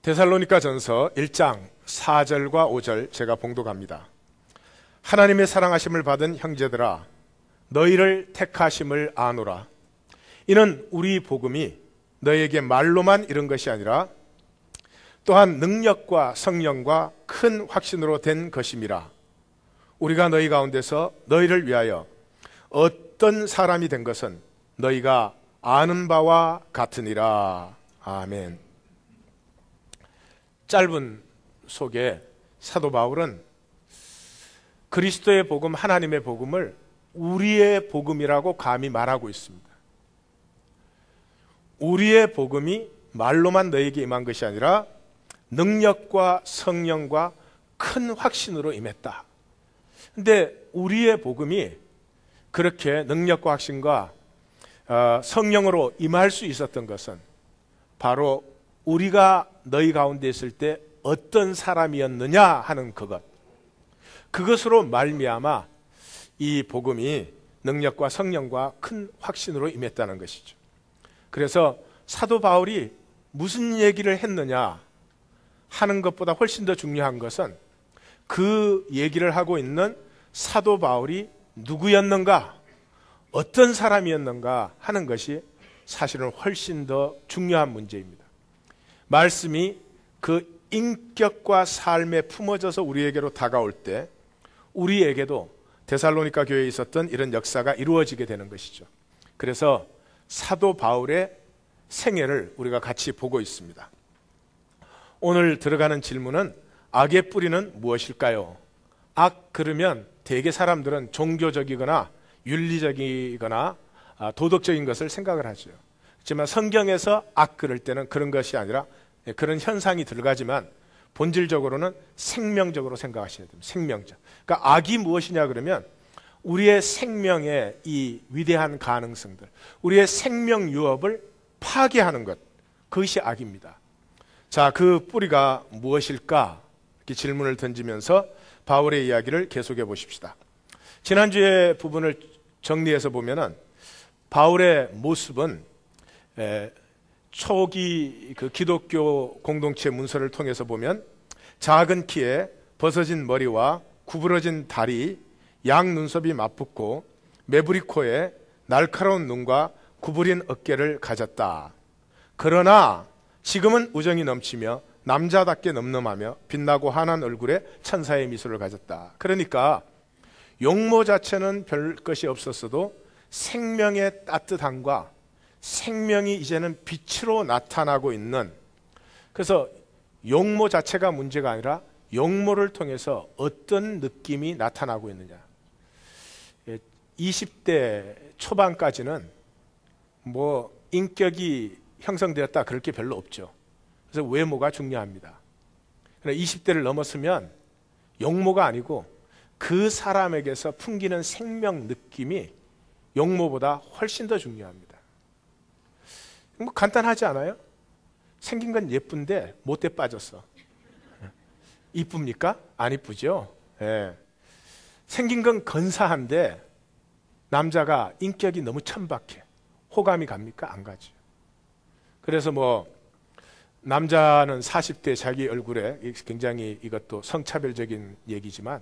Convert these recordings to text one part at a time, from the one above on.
데살로니가전서 1장 4절과 5절 제가 봉독합니다. 하나님의 사랑하심을 받은 형제들아, 너희를 택하심을 아노라. 이는 우리 복음이 너희에게 말로만 이른 것이 아니라 또한 능력과 성령과 큰 확신으로 된 것임이라. 우리가 너희 가운데서 너희를 위하여 어떤 사람이 된 것은 너희가 아는 바와 같으니라. 아멘. 짧은 속에 사도 바울은 그리스도의 복음, 하나님의 복음을 우리의 복음이라고 감히 말하고 있습니다. 우리의 복음이 말로만 너에게 임한 것이 아니라 능력과 성령과 큰 확신으로 임했다. 근데 우리의 복음이 그렇게 능력과 확신과 성령으로 임할 수 있었던 것은 바로 우리가 너희 가운데 있을 때 어떤 사람이었느냐 하는 그것으로 말미암아 이 복음이 능력과 성령과 큰 확신으로 임했다는 것이죠. 그래서 사도 바울이 무슨 얘기를 했느냐 하는 것보다 훨씬 더 중요한 것은 그 얘기를 하고 있는 사도 바울이 누구였는가, 어떤 사람이었는가 하는 것이 사실은 훨씬 더 중요한 문제입니다. 말씀이 그 인격과 삶에 품어져서 우리에게로 다가올 때 우리에게도 데살로니가 교회에 있었던 이런 역사가 이루어지게 되는 것이죠. 그래서 사도 바울의 생애를 우리가 같이 보고 있습니다. 오늘 들어가는 질문은 악의 뿌리는 무엇일까요? 악 그러면 대개 사람들은 종교적이거나 윤리적이거나 도덕적인 것을 생각을 하죠. 하지만 성경에서 악 그럴 때는 그런 것이 아니라 그런 현상이 들어가지만 본질적으로는 생명적으로 생각하셔야 됩니다. 생명적. 그러니까 악이 무엇이냐 그러면 우리의 생명의 이 위대한 가능성들, 우리의 생명 유업을 파괴하는 것, 그것이 악입니다. 자, 그 뿌리가 무엇일까? 이렇게 질문을 던지면서 바울의 이야기를 계속해 보십시다. 지난주의 부분을 정리해서 보면은 바울의 모습은 초기 그 기독교 공동체 문서를 통해서 보면 작은 키에 벗어진 머리와 구부러진 다리, 양 눈썹이 맞붙고 매부리 코에 날카로운 눈과 구부린 어깨를 가졌다. 그러나 지금은 우정이 넘치며 남자답게 늠름하며 빛나고 환한 얼굴에 천사의 미소를 가졌다. 그러니까 용모 자체는 별 것이 없었어도 생명의 따뜻함과 생명이 이제는 빛으로 나타나고 있는, 그래서 용모 자체가 문제가 아니라 용모를 통해서 어떤 느낌이 나타나고 있느냐. 20대 초반까지는 뭐 인격이 형성되었다 그럴 게 별로 없죠. 그래서 외모가 중요합니다. 그러나 20대를 넘었으면 용모가 아니고 그 사람에게서 풍기는 생명 느낌이 용모보다 훨씬 더 중요합니다. 뭐 간단하지 않아요? 생긴 건 예쁜데 못돼 빠졌어. 이쁩니까? 안 이쁘죠? 예. 생긴 건 근사한데 남자가 인격이 너무 천박해. 호감이 갑니까? 안 가죠. 그래서 뭐 남자는 40대 자기 얼굴에, 굉장히 이것도 성차별적인 얘기지만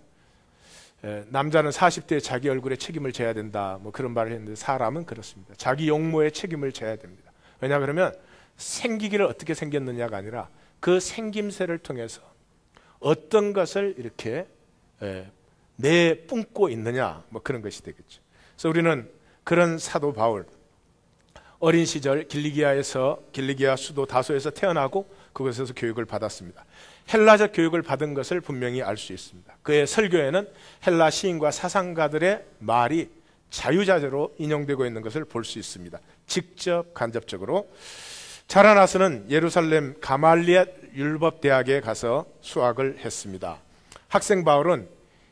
남자는 40대 자기 얼굴에 책임을 져야 된다, 뭐 그런 말을 했는데 사람은 그렇습니다. 자기 용모에 책임을 져야 됩니다. 왜냐 그러면 생기기를 어떻게 생겼느냐가 아니라 그 생김새를 통해서 어떤 것을 이렇게 내뿜고 있느냐, 뭐 그런 것이 되겠죠. 그래서 우리는 그런 사도 바울, 어린 시절 길리기아 수도 다소에서 태어나고 그곳에서 교육을 받았습니다. 헬라적 교육을 받은 것을 분명히 알 수 있습니다. 그의 설교에는 헬라 시인과 사상가들의 말이 자유자재로 인용되고 있는 것을 볼 수 있습니다. 직접 간접적으로. 자라나서는 예루살렘 가말리엘 율법대학에 가서 수학을 했습니다. 학생 바울은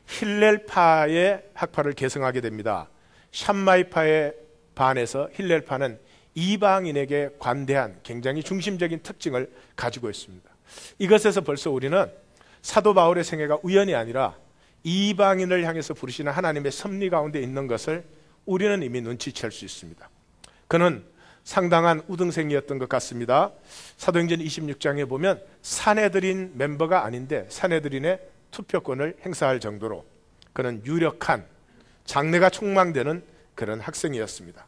힐렐파의 학파를 계승하게 됩니다. 샴마이파에 반해서 힐렐파는 이방인에게 관대한 굉장히 중심적인 특징을 가지고 있습니다. 이것에서 벌써 우리는 사도 바울의 생애가 우연이 아니라 이방인을 향해서 부르시는 하나님의 섭리 가운데 있는 것을 우리는 이미 눈치챌 수 있습니다. 그는 상당한 우등생이었던 것 같습니다. 사도행전 26장에 보면 사내들인 멤버가 아닌데 사내들인의 투표권을 행사할 정도로 그는 유력한 장래가 촉망되는 그런 학생이었습니다.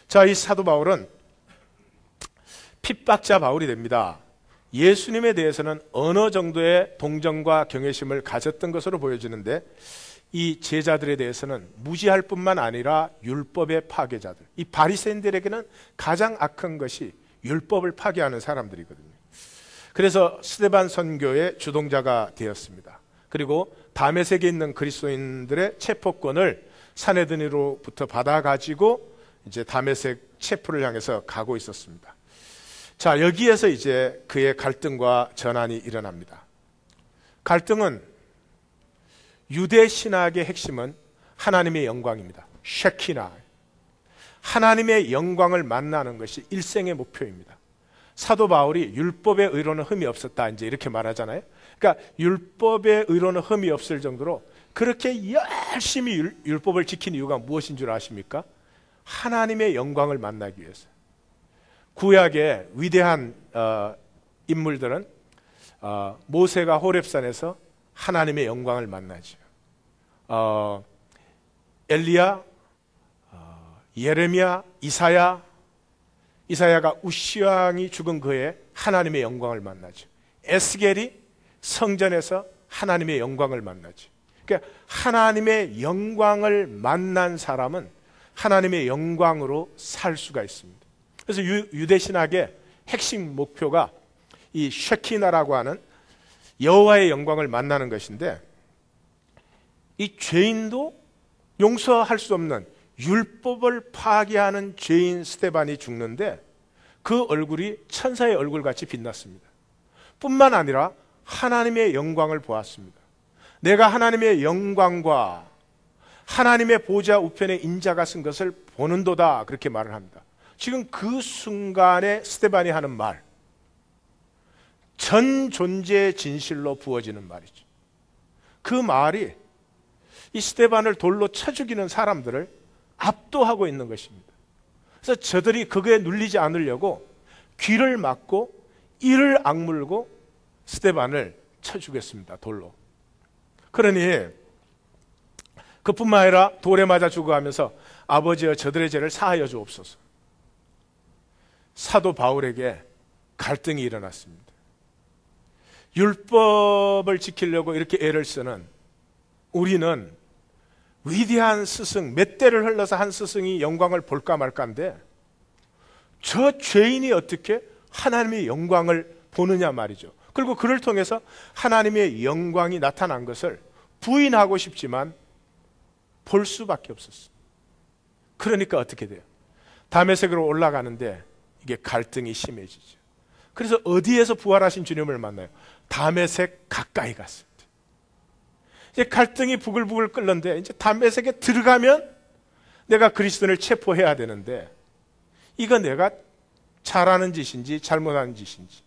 자, 이 사도 바울은 핍박자 바울이 됩니다. 예수님에 대해서는 어느 정도의 동정과 경외심을 가졌던 것으로 보여지는데 이 제자들에 대해서는 무지할 뿐만 아니라 율법의 파괴자들, 이 바리새인들에게는 가장 악한 것이 율법을 파괴하는 사람들이거든요. 그래서 스데반 선교의 주동자가 되었습니다. 그리고 다메섹에 있는 그리스도인들의 체포권을 사내들이로부터 받아가지고 이제 다메섹 체포를 향해서 가고 있었습니다. 자, 여기에서 이제 그의 갈등과 전환이 일어납니다. 갈등은 유대 신학의 핵심은 하나님의 영광입니다. 쉐키나, 하나님의 영광을 만나는 것이 일생의 목표입니다. 사도 바울이 율법의 의로는 흠이 없었다 이제 이렇게 말하잖아요. 그러니까 율법의 의로는 흠이 없을 정도로 그렇게 열심히 율법을 지킨 이유가 무엇인 줄 아십니까? 하나님의 영광을 만나기 위해서. 구약의 위대한 인물들은 모세가 호렙산에서 하나님의 영광을 만나죠. 엘리야, 예레미야, 이사야가 우시왕이 죽은 그에 하나님의 영광을 만나죠. 에스겔이 성전에서 하나님의 영광을 만나죠. 그러니까 하나님의 영광을 만난 사람은 하나님의 영광으로 살 수가 있습니다. 그래서 유대 신학의 핵심 목표가 이 쉐키나라고 하는 여호와의 영광을 만나는 것인데, 이 죄인도 용서할 수 없는 율법을 파괴하는 죄인 스데반이 죽는데 그 얼굴이 천사의 얼굴같이 빛났습니다. 뿐만 아니라 하나님의 영광을 보았습니다. 내가 하나님의 영광과 하나님의 보좌 우편에 인자가 쓴 것을 보는도다, 그렇게 말을 합니다. 지금 그 순간에 스데반이 하는 말, 전 존재의 진실로 부어지는 말이죠. 그 말이 이 스데반을 돌로 쳐 죽이는 사람들을 압도하고 있는 것입니다. 그래서 저들이 그거에 눌리지 않으려고 귀를 막고 이를 악물고 스데반을 쳐 죽였습니다, 돌로. 그러니 그뿐만 아니라 돌에 맞아 죽어가면서 아버지여 저들의 죄를 사하여 주옵소서. 사도 바울에게 갈등이 일어났습니다. 율법을 지키려고 이렇게 애를 쓰는 우리는 위대한 스승, 몇 대를 흘러서 한 스승이 영광을 볼까 말까인데 저 죄인이 어떻게 하나님의 영광을 보느냐 말이죠. 그리고 그를 통해서 하나님의 영광이 나타난 것을 부인하고 싶지만 볼 수밖에 없었어요. 그러니까 어떻게 돼요? 다메섹으로 올라가는데 이게 갈등이 심해지죠. 그래서 어디에서 부활하신 주님을 만나요? 다메섹 가까이 갔습니다. 이제 갈등이 부글부글 끓는데 이제 다메섹에 들어가면 내가 그리스도를 체포해야 되는데 이거 내가 잘하는 짓인지 잘못하는 짓인지,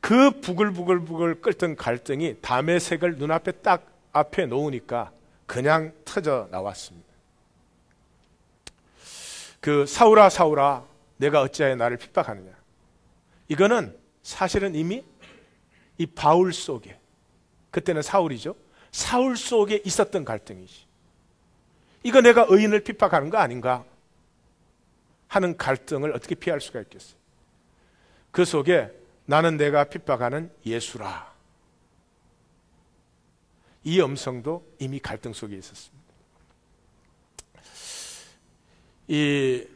그 부글부글 끓던 갈등이 다메섹을 눈앞에 딱 앞에 놓으니까 그냥 터져 나왔습니다. 그 사울아 사울아 내가 어찌하여 나를 핍박하느냐, 이거는 사실은 이미 이 바울 속에, 그때는 사울이죠, 사울 속에 있었던 갈등이지. 이거 내가 의인을 핍박하는 거 아닌가 하는 갈등을 어떻게 피할 수가 있겠어요? 그 속에 나는 내가 핍박하는 예수라, 이 음성도 이미 갈등 속에 있었습니다. 이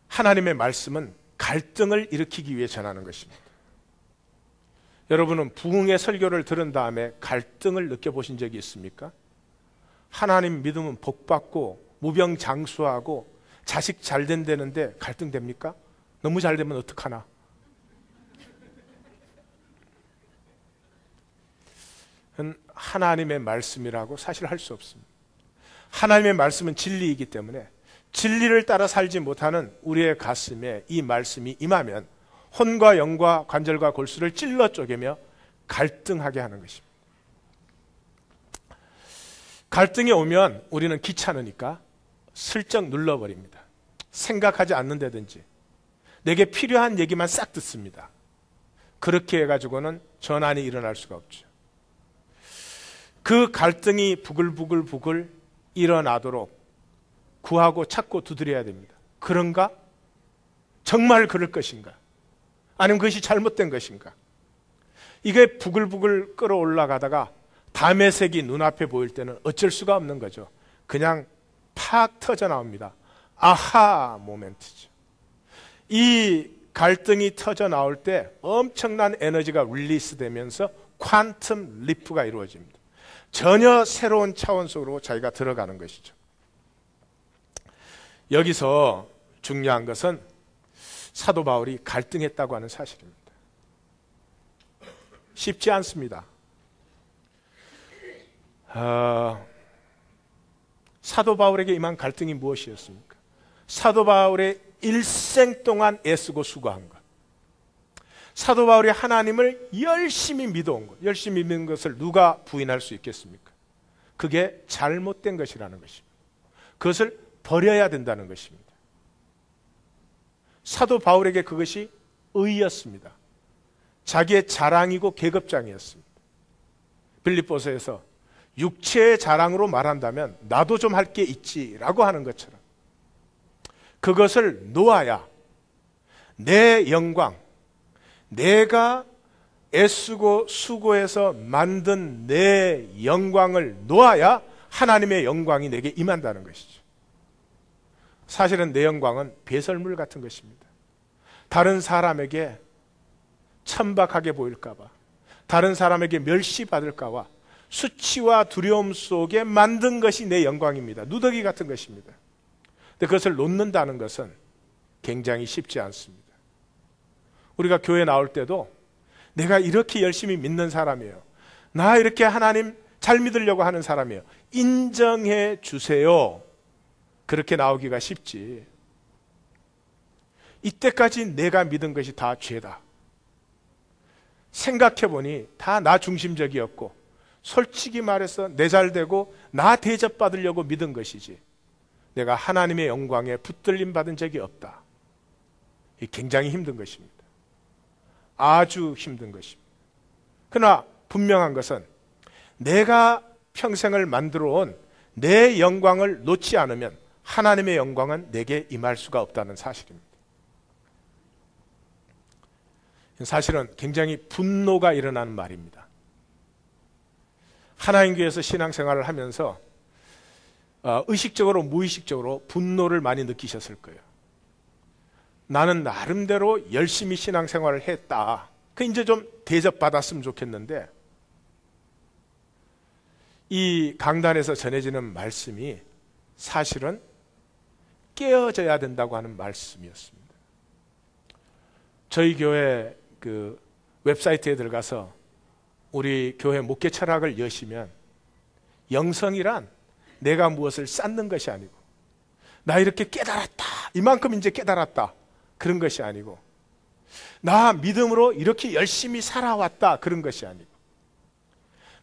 하나님의 말씀은 갈등을 일으키기 위해 전하는 것입니다. 여러분은 부흥의 설교를 들은 다음에 갈등을 느껴보신 적이 있습니까? 하나님 믿으면 복받고 무병장수하고 자식 잘 된다는데 갈등됩니까? 너무 잘 되면 어떡하나? 하나님의 말씀이라고 사실 할 수 없습니다. 하나님의 말씀은 진리이기 때문에 진리를 따라 살지 못하는 우리의 가슴에 이 말씀이 임하면 혼과 영과 관절과 골수를 찔러 쪼개며 갈등하게 하는 것입니다. 갈등이 오면 우리는 귀찮으니까 슬쩍 눌러버립니다. 생각하지 않는다든지 내게 필요한 얘기만 싹 듣습니다. 그렇게 해가지고는 전환이 일어날 수가 없죠. 그 갈등이 부글부글 일어나도록 구하고 찾고 두드려야 됩니다. 그런가? 정말 그럴 것인가? 아니면 그것이 잘못된 것인가? 이게 부글부글 끌어올라가다가 담의 색이 눈앞에 보일 때는 어쩔 수가 없는 거죠. 그냥 팍 터져 나옵니다. 아하 모멘트죠. 이 갈등이 터져 나올 때 엄청난 에너지가 릴리스 되면서 퀀텀 리프가 이루어집니다. 전혀 새로운 차원 속으로 자기가 들어가는 것이죠. 여기서 중요한 것은 사도 바울이 갈등했다고 하는 사실입니다. 쉽지 않습니다. 사도 바울에게 임한 갈등이 무엇이었습니까? 사도 바울의 일생 동안 애쓰고 수고한 것, 사도 바울이 하나님을 열심히 믿어온 것, 열심히 믿는 것을 누가 부인할 수 있겠습니까? 그게 잘못된 것이라는 것입니다. 그것을 버려야 된다는 것입니다. 사도 바울에게 그것이 의였습니다. 자기의 자랑이고 계급장이었습니다. 빌립보서에서 육체의 자랑으로 말한다면 나도 좀 할 게 있지라고 하는 것처럼 그것을 놓아야 내 영광, 내가 애쓰고 수고해서 만든 내 영광을 놓아야 하나님의 영광이 내게 임한다는 것이죠. 사실은 내 영광은 배설물 같은 것입니다. 다른 사람에게 천박하게 보일까 봐, 다른 사람에게 멸시받을까 봐 수치와 두려움 속에 만든 것이 내 영광입니다. 누더기 같은 것입니다. 근데 그것을 놓는다는 것은 굉장히 쉽지 않습니다. 우리가 교회 나올 때도 내가 이렇게 열심히 믿는 사람이에요, 나 이렇게 하나님 잘 믿으려고 하는 사람이에요, 인정해 주세요, 그렇게 나오기가 쉽지. 이때까지 내가 믿은 것이 다 죄다. 생각해보니 다 나 중심적이었고 솔직히 말해서 내 잘되고 나 대접받으려고 믿은 것이지 내가 하나님의 영광에 붙들림 받은 적이 없다. 이 굉장히 힘든 것입니다. 아주 힘든 것입니다. 그러나 분명한 것은 내가 평생을 만들어 온 내 영광을 놓지 않으면 하나님의 영광은 내게 임할 수가 없다는 사실입니다. 사실은 굉장히 분노가 일어나는 말입니다. 하나님 교회에서 신앙생활을 하면서 의식적으로 무의식적으로 분노를 많이 느끼셨을 거예요. 나는 나름대로 열심히 신앙생활을 했다, 그 이제 좀 대접받았으면 좋겠는데 이 강단에서 전해지는 말씀이 사실은 깨어져야 된다고 하는 말씀이었습니다. 저희 교회 그 웹사이트에 들어가서 우리 교회 목회 철학을 여시면 영성이란 내가 무엇을 쌓는 것이 아니고 나 이렇게 깨달았다, 이만큼 이제 깨달았다, 그런 것이 아니고 나 믿음으로 이렇게 열심히 살아왔다, 그런 것이 아니고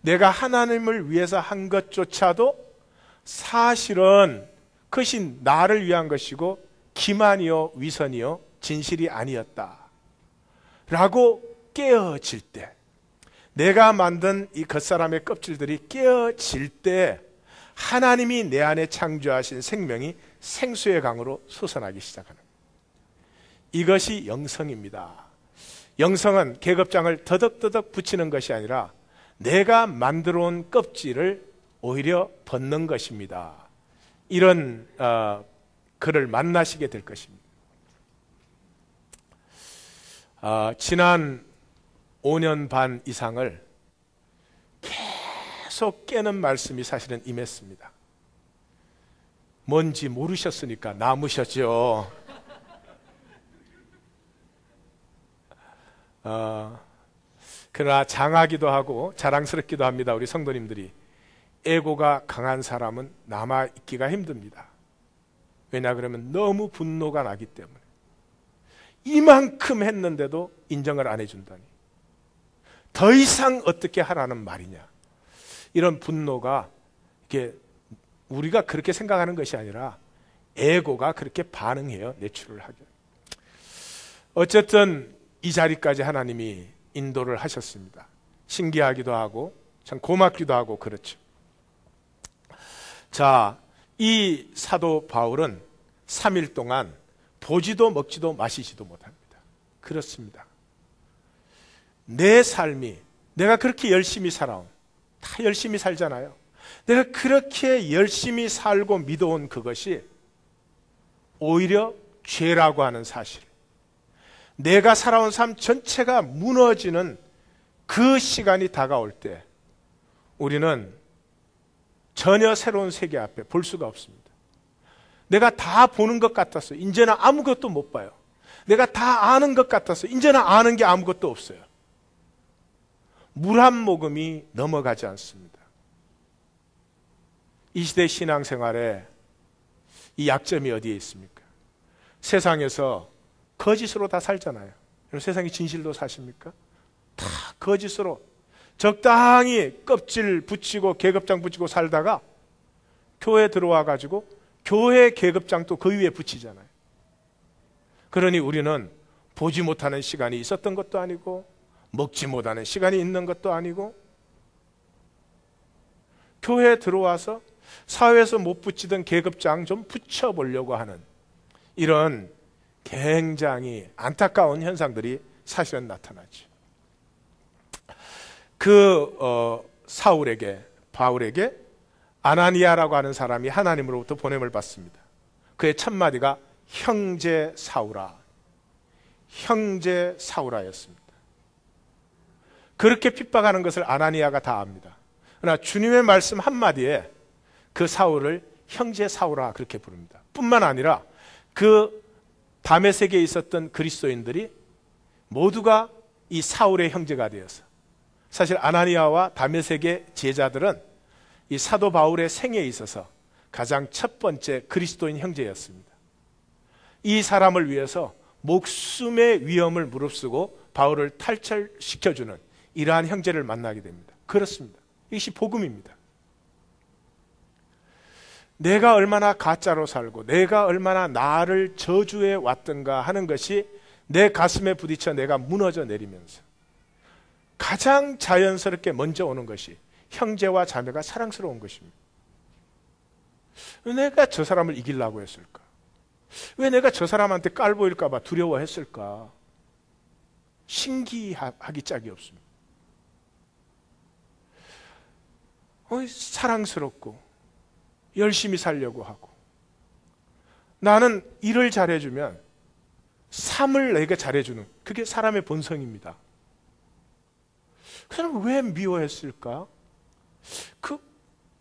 내가 하나님을 위해서 한 것조차도 사실은 그것이 나를 위한 것이고 기만이요 위선이요 진실이 아니었다 라고 깨어질 때, 내가 만든 이 겉사람의 껍질들이 깨어질 때 하나님이 내 안에 창조하신 생명이 생수의 강으로 솟아나기 시작하는 거예요. 이것이 영성입니다. 영성은 계급장을 더덕더덕 붙이는 것이 아니라 내가 만들어 온 껍질을 오히려 벗는 것입니다. 이런 그를 만나시게 될 것입니다. 지난 5년 반 이상을 계속 깨는 말씀이 사실은 임했습니다. 뭔지 모르셨으니까 남으셨죠. 그러나 장하기도 하고 자랑스럽기도 합니다. 우리 성도님들이 에고가 강한 사람은 남아있기가 힘듭니다. 왜냐 그러면 너무 분노가 나기 때문에. 이만큼 했는데도 인정을 안 해준다니, 더 이상 어떻게 하라는 말이냐, 이런 분노가 이게 우리가 그렇게 생각하는 것이 아니라 에고가 그렇게 반응해요. 내출을 하게. 어쨌든 이 자리까지 하나님이 인도를 하셨습니다. 신기하기도 하고 참 고맙기도 하고 그렇죠. 자, 이 사도 바울은 3일 동안 보지도 먹지도 마시지도 못합니다. 그렇습니다. 내 삶이, 내가 그렇게 열심히 살아온, 다 열심히 살잖아요. 내가 그렇게 열심히 살고 믿어온 그것이 오히려 죄라고 하는 사실, 내가 살아온 삶 전체가 무너지는 그 시간이 다가올 때 우리는 전혀 새로운 세계 앞에 볼 수가 없습니다. 내가 다 보는 것 같아서 이제는 아무것도 못 봐요. 내가 다 아는 것 같아서 이제는 아는 게 아무것도 없어요. 물 한 모금이 넘어가지 않습니다. 이 시대 신앙생활에 이 약점이 어디에 있습니까? 세상에서 거짓으로 다 살잖아요. 세상에 진실로 사십니까? 다 거짓으로 적당히 껍질 붙이고 계급장 붙이고 살다가 교회 들어와 가지고 교회 계급장도 그 위에 붙이잖아요. 그러니 우리는 보지 못하는 시간이 있었던 것도 아니고 먹지 못하는 시간이 있는 것도 아니고 교회에 들어와서 사회에서 못 붙이던 계급장 좀 붙여보려고 하는 이런 굉장히 안타까운 현상들이 사실은 나타나죠. 사울에게, 바울에게 아나니아라고 하는 사람이 하나님으로부터 보냄을 받습니다. 그의 첫마디가 형제 사울아, 형제 사울아였습니다. 그렇게 핍박하는 것을 아나니아가 다 압니다. 그러나 주님의 말씀 한마디에 그 사울을 형제 사울아 그렇게 부릅니다. 뿐만 아니라 그 다메섹에 있었던 그리스도인들이 모두가 이 사울의 형제가 되어서, 사실 아나니아와 다메섹의 제자들은 이 사도 바울의 생애에 있어서 가장 첫 번째 그리스도인 형제였습니다. 이 사람을 위해서 목숨의 위험을 무릅쓰고 바울을 탈출시켜주는 이러한 형제를 만나게 됩니다. 그렇습니다. 이것이 복음입니다. 내가 얼마나 가짜로 살고 내가 얼마나 나를 저주해 왔던가 하는 것이 내 가슴에 부딪혀 내가 무너져 내리면서 가장 자연스럽게 먼저 오는 것이 형제와 자매가 사랑스러운 것입니다. 왜 내가 저 사람을 이기려고 했을까? 왜 내가 저 사람한테 깔 보일까 봐 두려워했을까? 신기하기 짝이 없습니다. 사랑스럽고 열심히 살려고 하고, 나는 일을 잘해주면 삶을 내게 잘해주는, 그게 사람의 본성입니다. 그 사람을 왜 미워했을까?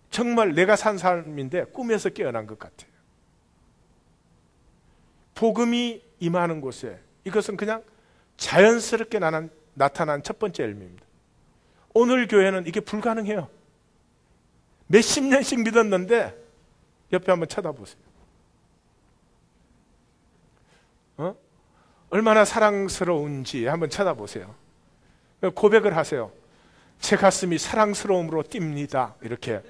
정말 내가 산 삶인데 꿈에서 깨어난 것 같아요. 복음이 임하는 곳에 이것은 그냥 자연스럽게 나타난 첫 번째 열매입니다. 오늘 교회는 이게 불가능해요. 몇십 년씩 믿었는데 옆에 한번 쳐다보세요. 얼마나 사랑스러운지 한번 쳐다보세요. 고백을 하세요. 제 가슴이 사랑스러움으로 뜁니다. 이렇게.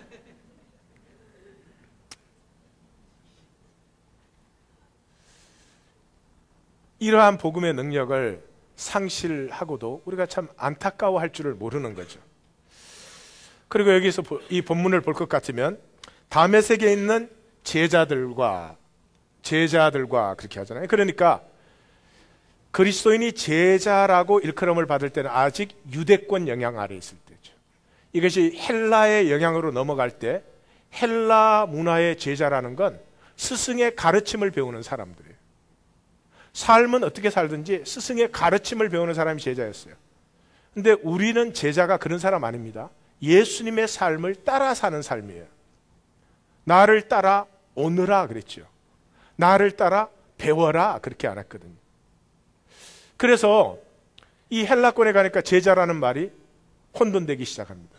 이러한 복음의 능력을 상실하고도 우리가 참 안타까워할 줄을 모르는 거죠. 그리고 여기서 이 본문을 볼 것 같으면 다메섹에 있는 제자들과 그렇게 하잖아요. 그러니까 그리스도인이 제자라고 일컬음을 받을 때는 아직 유대권 영향 아래 있을 때죠. 이것이 헬라의 영향으로 넘어갈 때 헬라 문화의 제자라는 건 스승의 가르침을 배우는 사람들이에요. 삶은 어떻게 살든지 스승의 가르침을 배우는 사람이 제자였어요. 근데 우리는 제자가 그런 사람 아닙니다. 예수님의 삶을 따라 사는 삶이에요. 나를 따라 오너라 그랬죠. 나를 따라 배워라 그렇게 안 했거든요. 그래서 이 헬라권에 가니까 제자라는 말이 혼돈되기 시작합니다.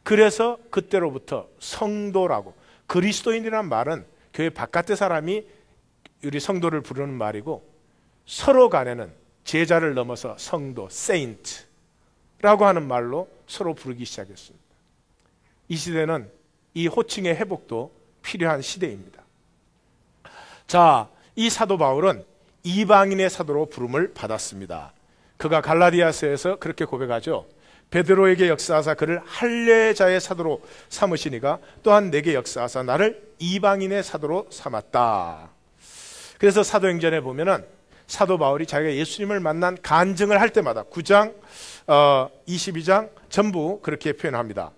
그래서 그때로부터 성도라고, 그리스도인이라는 말은 교회 바깥의 사람이 우리 성도를 부르는 말이고, 서로 간에는 제자를 넘어서 성도, 세인트라고 하는 말로 서로 부르기 시작했습니다. 이 시대는 이 호칭의 회복도 필요한 시대입니다. 자, 이 사도 바울은 이방인의 사도로 부름을 받았습니다. 그가 갈라디아서에서 그렇게 고백하죠. 베드로에게 역사하사 그를 할례자의 사도로 삼으시니가 또한 내게 역사하사 나를 이방인의 사도로 삼았다. 그래서 사도행전에 보면은 사도 바울이 자기가 예수님을 만난 간증을 할 때마다 9장, 22장 전부 그렇게 표현합니다.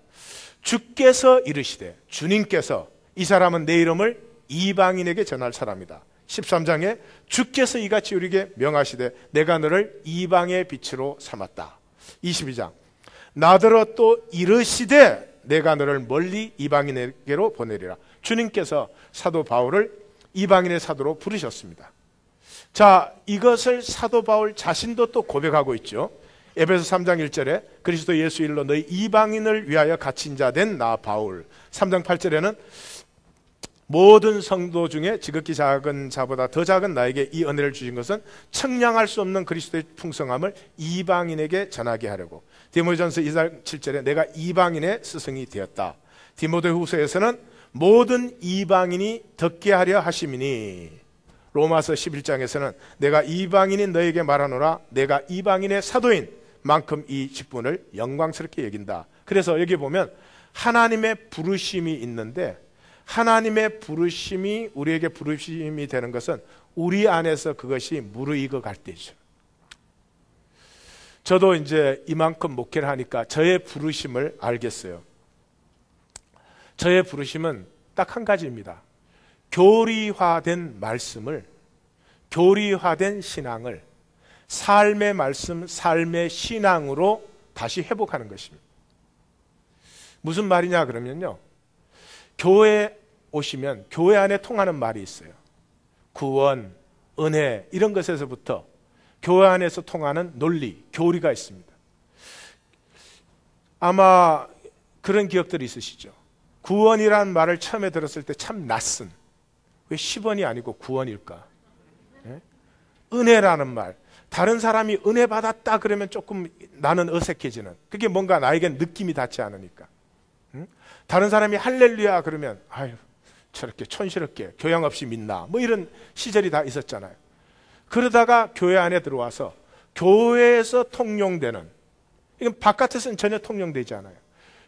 주께서 이르시되, 주님께서 이 사람은 내 이름을 이방인에게 전할 사람이다. 13장에 주께서 이같이 우리에게 명하시되 내가 너를 이방의 빛으로 삼았다. 22장 나더러 또 이르시되 내가 너를 멀리 이방인에게로 보내리라. 주님께서 사도 바울을 이방인의 사도로 부르셨습니다. 자, 이것을 사도 바울 자신도 또 고백하고 있죠. 에베소 3장 1절에 그리스도 예수 일로 너희 이방인을 위하여 갇힌 자 된 나 바울. 3장 8절에는 모든 성도 중에 지극히 작은 자보다 더 작은 나에게 이 은혜를 주신 것은 청량할 수 없는 그리스도의 풍성함을 이방인에게 전하게 하려고. 디모데전서 2장 7절에 내가 이방인의 스승이 되었다. 디모데후서에서는 모든 이방인이 듣게 하려 하심이니. 로마서 11장에서는 내가 이방인인 너에게 말하노라 내가 이방인의 사도인 만큼 이 직분을 영광스럽게 여긴다. 그래서 여기 보면 하나님의 부르심이 있는데 하나님의 부르심이 우리에게 부르심이 되는 것은 우리 안에서 그것이 무르익어 갈 때죠. 저도 이제 이만큼 목회를 하니까 저의 부르심을 알겠어요. 저의 부르심은 딱 한 가지입니다. 교리화된 말씀을, 교리화된 신앙을 삶의 말씀, 삶의 신앙으로 다시 회복하는 것입니다. 무슨 말이냐 그러면요, 교회 오시면 교회 안에 통하는 말이 있어요. 구원, 은혜 이런 것에서부터 교회 안에서 통하는 논리, 교리가 있습니다. 아마 그런 기억들이 있으시죠. 구원이라는 말을 처음에 들었을 때 참 낯선, 왜 10원이 아니고 9원일까? 네? 은혜라는 말, 다른 사람이 은혜 받았다 그러면 조금 나는 어색해지는, 그게 뭔가 나에겐 느낌이 닿지 않으니까. 다른 사람이 할렐루야 그러면 아유 저렇게 촌스럽게 교양 없이 믿나, 뭐 이런 시절이 다 있었잖아요. 그러다가 교회 안에 들어와서 교회에서 통용되는, 이건 바깥에서는 전혀 통용되지 않아요.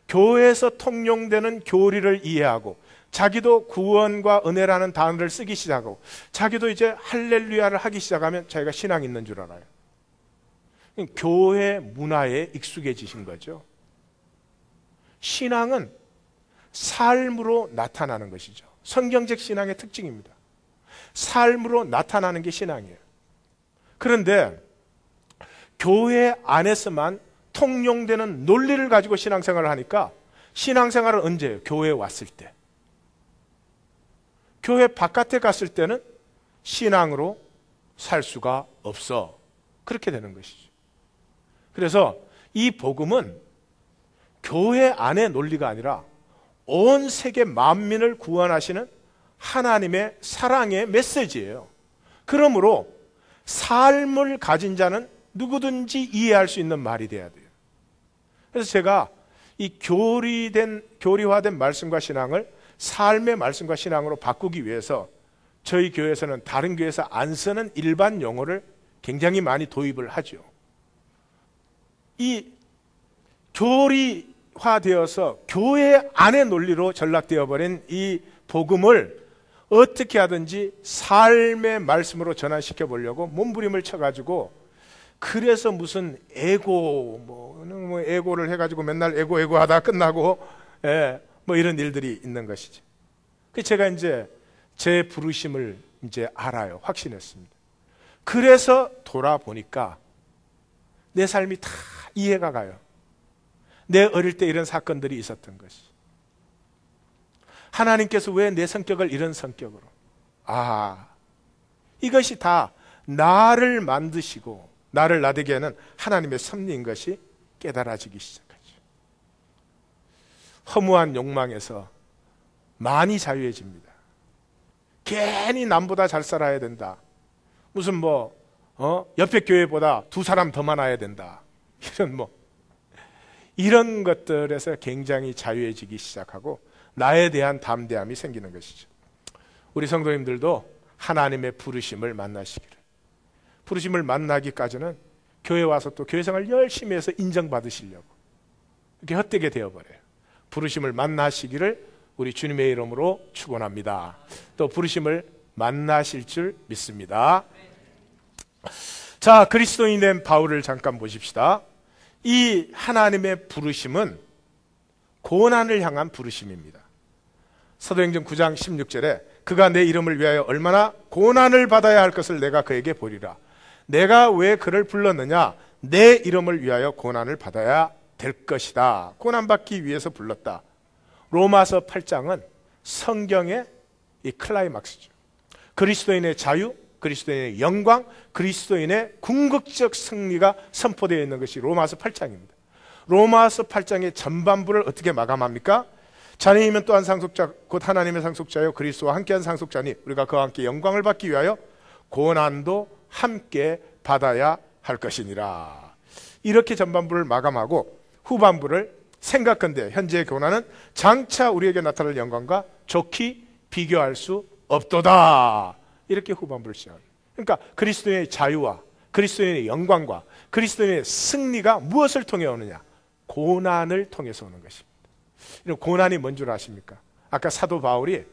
교회에서 통용되는 교리를 이해하고 자기도 구원과 은혜라는 단어를 쓰기 시작하고 자기도 이제 할렐루야를 하기 시작하면 자기가 신앙이 있는 줄 알아요. 교회 문화에 익숙해지신 거죠. 신앙은 삶으로 나타나는 것이죠. 성경적 신앙의 특징입니다. 삶으로 나타나는 게 신앙이에요. 그런데 교회 안에서만 통용되는 논리를 가지고 신앙생활을 하니까 신앙생활은 언제예요? 교회에 왔을 때. 교회 바깥에 갔을 때는 신앙으로 살 수가 없어. 그렇게 되는 것이죠. 그래서 이 복음은 교회 안의 논리가 아니라 온 세계 만민을 구원하시는 하나님의 사랑의 메시지예요. 그러므로 삶을 가진 자는 누구든지 이해할 수 있는 말이 돼야 돼요. 그래서 제가 이 교리화된 말씀과 신앙을 삶의 말씀과 신앙으로 바꾸기 위해서 저희 교회에서는 다른 교회에서 안 쓰는 일반 용어를 굉장히 많이 도입을 하죠. 이 교리화되어서 교회 안의 논리로 전락되어 버린 이 복음을 어떻게 하든지 삶의 말씀으로 전환시켜 보려고 몸부림을 쳐가지고, 그래서 무슨 뭐 에고를 해가지고 맨날 에고 하다 끝나고, 뭐 이런 일들이 있는 것이죠. 그래서 제가 이제 제 부르심을 이제 알아요. 확신했습니다. 그래서 돌아보니까 내 삶이 다 이해가 가요. 내 어릴 때 이런 사건들이 있었던 것이. 하나님께서 왜 내 성격을 이런 성격으로? 이것이 다 나를 만드시고 나를 나되게 하는 하나님의 섭리인 것이 깨달아지기 시작하죠. 허무한 욕망에서 많이 자유해집니다. 괜히 남보다 잘 살아야 된다. 무슨 옆에 교회보다 2사람 더 많아야 된다. 이런 것들에서 굉장히 자유해지기 시작하고 나에 대한 담대함이 생기는 것이죠. 우리 성도님들도 하나님의 부르심을 만나시기를. 부르심을 만나기까지는 교회 와서 또 교회생활 열심히 해서 인정받으시려고 이렇게 헛되게 되어버려요. 부르심을 만나시기를 우리 주님의 이름으로 축원합니다. 또 부르심을 만나실 줄 믿습니다. 자, 그리스도인이 된 바울을 잠깐 보십시다. 이 하나님의 부르심은 고난을 향한 부르심입니다. 사도행전 9장 16절에 그가 내 이름을 위하여 얼마나 고난을 받아야 할 것을 내가 그에게 보리라. 내가 왜 그를 불렀느냐? 내 이름을 위하여 고난을 받아야 될 것이다. 고난받기 위해서 불렀다. 로마서 8장은 성경의 이 클라이막스죠. 그리스도인의 자유, 그리스도인의 영광, 그리스도인의 궁극적 승리가 선포되어 있는 것이 로마서 8장입니다. 로마서 8장의 전반부를 어떻게 마감합니까? 자네이면 또한 상속자 곧 하나님의 상속자여 그리스도와 함께한 상속자니 우리가 그와 함께 영광을 받기 위하여 고난도 함께 받아야 할 것이니라. 이렇게 전반부를 마감하고 후반부를 생각한데 현재의 고난은 장차 우리에게 나타날 영광과 좋게 비교할 수 없도다. 이렇게 후반부를 시작합니다. 그러니까 그리스도의 자유와 그리스도의 영광과 그리스도의 승리가 무엇을 통해 오느냐? 고난을 통해서 오는 것입니다. 이런 고난이 뭔 줄 아십니까? 아까 사도 바울이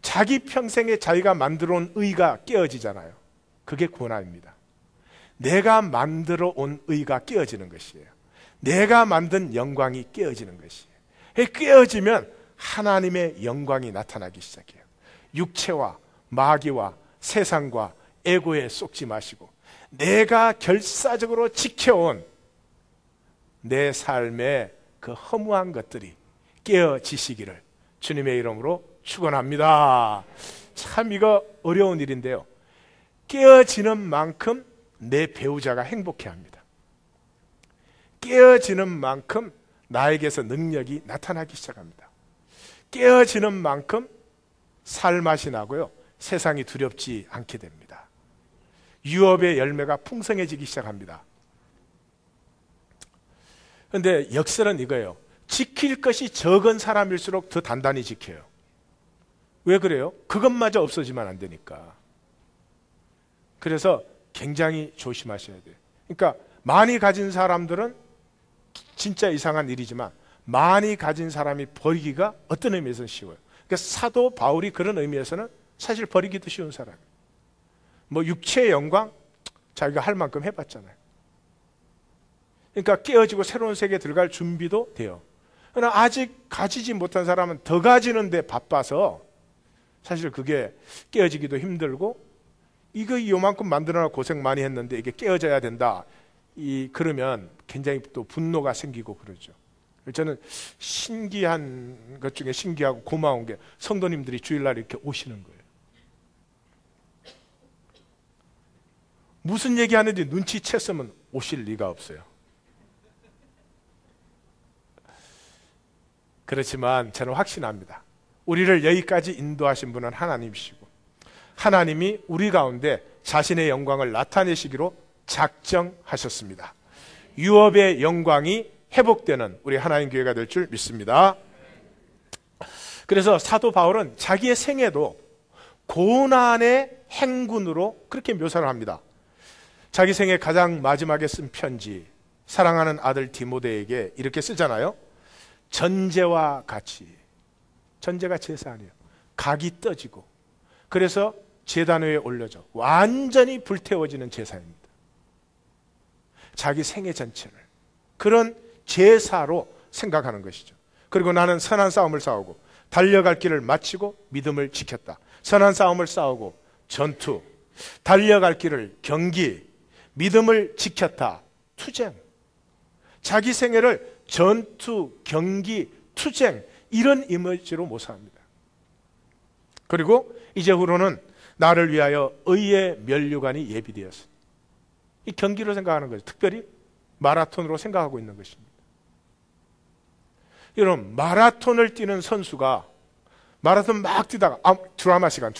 자기 평생에 자기가 만들어 온 의가 깨어지잖아요. 그게 고난입니다. 내가 만들어 온 의가 깨어지는 것이에요. 내가 만든 영광이 깨어지는 것이에요. 깨어지면 하나님의 영광이 나타나기 시작해요. 육체와 마귀와 세상과 에고에 속지 마시고 내가 결사적으로 지켜온 내 삶의 그 허무한 것들이 깨어지시기를 주님의 이름으로 축원합니다. 참 이거 어려운 일인데요. 깨어지는 만큼 내 배우자가 행복해합니다. 깨어지는 만큼 나에게서 능력이 나타나기 시작합니다. 깨어지는 만큼 살맛이 나고요. 세상이 두렵지 않게 됩니다. 유업의 열매가 풍성해지기 시작합니다. 그런데 역설은 이거예요. 지킬 것이 적은 사람일수록 더 단단히 지켜요. 왜 그래요? 그것마저 없어지면 안 되니까. 그래서 굉장히 조심하셔야 돼요. 그러니까 많이 가진 사람들은 진짜 이상한 일이지만 많이 가진 사람이 버리기가 어떤 의미에서는 쉬워요. 그러니까 사도 바울이 그런 의미에서는 사실 버리기도 쉬운 사람이에요. 뭐 육체의 영광 자기가 할 만큼 해봤잖아요. 그러니까 깨어지고 새로운 세계에 들어갈 준비도 돼요. 그러나 아직 가지지 못한 사람은 더 가지는데 바빠서 사실 그게 깨어지기도 힘들고 이거 요만큼 만들어놔 고생 많이 했는데 이게 깨어져야 된다. 그러면 굉장히 또 분노가 생기고 그러죠. 저는 신기한 것 중에 신기하고 고마운 게 성도님들이 주일날 이렇게 오시는 거예요. 무슨 얘기하는지 눈치챘으면 오실 리가 없어요. 그렇지만 저는 확신합니다. 우리를 여기까지 인도하신 분은 하나님이시고 하나님이 우리 가운데 자신의 영광을 나타내시기로 작정하셨습니다. 유업의 영광이 회복되는 우리 하나님 교회가 될 줄 믿습니다. 그래서 사도 바울은 자기의 생애도 고난의 행군으로 그렇게 묘사를 합니다. 자기 생애 가장 마지막에 쓴 편지, 사랑하는 아들 디모데에게 이렇게 쓰잖아요. 전제와 같이, 전제가 제사 아니에요. 각이 떠지고 그래서 제단 위에 올려져 완전히 불태워지는 제사입니다. 자기 생애 전체를 그런 제사로 생각하는 것이죠. 그리고 나는 선한 싸움을 싸우고 달려갈 길을 마치고 믿음을 지켰다. 선한 싸움을 싸우고 전투, 달려갈 길을 경기, 믿음을 지켰다. 투쟁. 자기 생애를 전투, 경기, 투쟁 이런 이미지로 묘사합니다. 그리고 이제후로는 나를 위하여 의의 면류관이 예비되었어. 이 경기로 생각하는 거죠. 특별히 마라톤으로 생각하고 있는 것입니다. 여러분, 마라톤을 뛰는 선수가 마라톤 막 뛰다가 드라마 시간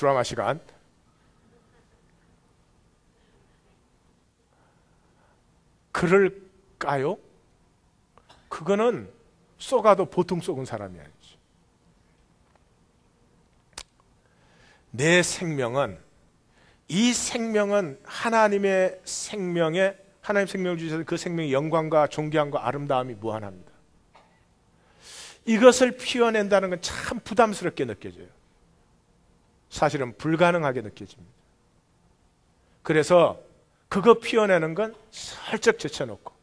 그럴까요? 그거는 쏘가도 보통 쏘은 사람이 아니죠. 내 생명은 이 생명은 하나님의 생명에, 하나님 생명을 주셔서 그 생명의 영광과 존귀함과 아름다움이 무한합니다. 이것을 피워낸다는 건 참 부담스럽게 느껴져요. 사실은 불가능하게 느껴집니다. 그래서 그거 피워내는 건 살짝 제쳐놓고,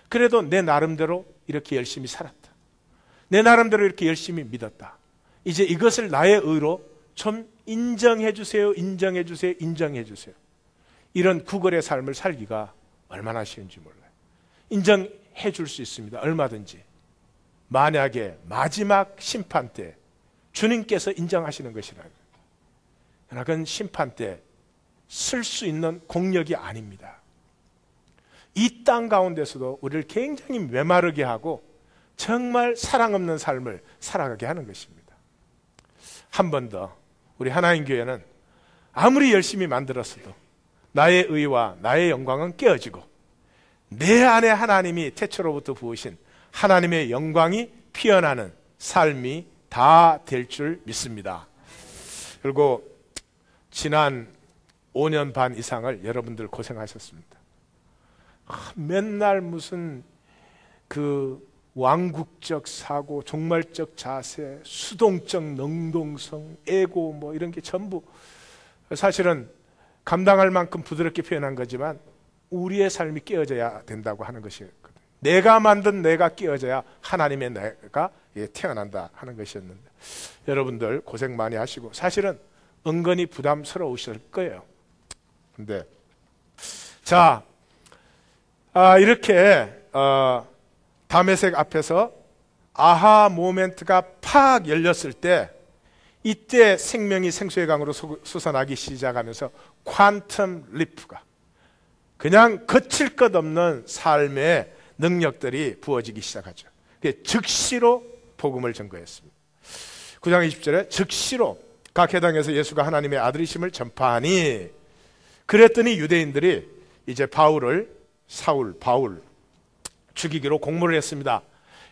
그래도 내 나름대로 이렇게 열심히 살았다, 내 나름대로 이렇게 열심히 믿었다, 이제 이것을 나의 의로 좀 인정해 주세요, 인정해 주세요, 인정해 주세요. 이런 구걸의 삶을 살기가 얼마나 쉬운지 몰라요. 인정해 줄 수 있습니다, 얼마든지. 만약에 마지막 심판 때 주님께서 인정하시는 것이라면, 그러나 그건 심판 때 쓸 수 있는 공력이 아닙니다. 이 땅 가운데서도 우리를 굉장히 메마르게 하고 정말 사랑 없는 삶을 살아가게 하는 것입니다. 한 번 더, 우리 하나님 교회는 아무리 열심히 만들었어도 나의 의와 나의 영광은 깨어지고 내 안에 하나님이 태초로부터 부으신 하나님의 영광이 피어나는 삶이 다 될 줄 믿습니다. 그리고 지난 5년 반 이상을 여러분들 고생하셨습니다. 맨날 무슨 그 왕국적 사고, 종말적 자세, 수동적 능동성, 에고 뭐 이런 게 전부 사실은 감당할 만큼 부드럽게 표현한 거지만 우리의 삶이 깨어져야 된다고 하는 것이었거든요. 내가 만든 내가 깨어져야 하나님의 내가 태어난다 하는 것이었는데, 여러분들 고생 많이 하시고 사실은 은근히 부담스러우실 거예요. 근데 자, 이렇게 다메섹 앞에서 아하 모멘트가 팍 열렸을 때, 이때 생명이 생수의 강으로 솟아나기 시작하면서 퀀텀 리프가, 그냥 거칠 것 없는 삶의 능력들이 부어지기 시작하죠. 즉시로 복음을 전거했습니다. 9장 20절에 즉시로 각 회당에서 예수가 하나님의 아들이심을 전파하니, 그랬더니 유대인들이 이제 바울 죽이기로 공모를 했습니다.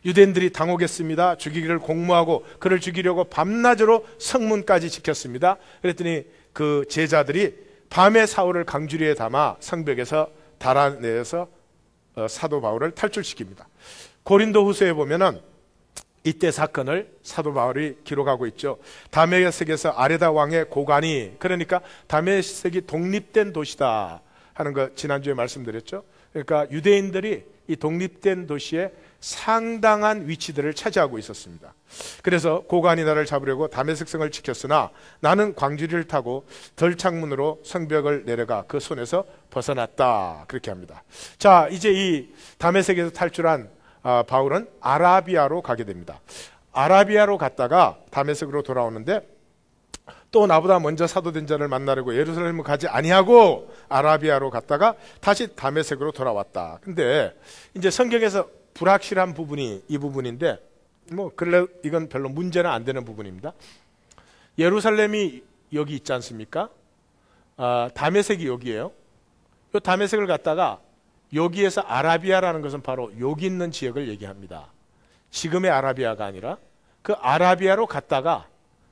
유대인들이 당혹했습니다. 죽이기를 공모하고 그를 죽이려고 밤낮으로 성문까지 지켰습니다. 그랬더니 그 제자들이 밤에 사울을 강주리에 담아 성벽에서 달아내서 사도 바울을 탈출시킵니다. 고린도 후서에 보면은 이때 사건을 사도 바울이 기록하고 있죠. 다메섹에서 아레다 왕의 고관이, 그러니까 다메섹이 독립된 도시다 하는 거 지난주에 말씀드렸죠. 그러니까 유대인들이 이 독립된 도시에 상당한 위치들을 차지하고 있었습니다. 그래서 고관이 나를 잡으려고 다메섹 성을 지켰으나 나는 광주리를 타고 덜창문으로 성벽을 내려가 그 손에서 벗어났다, 그렇게 합니다. 자, 이제 이 다메섹에서 탈출한 바울은 아라비아로 가게 됩니다. 아라비아로 갔다가 다메섹으로 돌아오는데, 또 나보다 먼저 사도된 자를 만나려고 예루살렘을 가지 아니하고 아라비아로 갔다가 다시 다메섹으로 돌아왔다. 근데 이제 성경에서 불확실한 부분이 이 부분인데, 그래 이건 별로 문제는 안 되는 부분입니다. 예루살렘이 여기 있지 않습니까? 다메섹이 여기예요. 이 다메섹을 갔다가 여기에서 아라비아라는 것은 바로 여기 있는 지역을 얘기합니다. 지금의 아라비아가 아니라 그 아라비아로 갔다가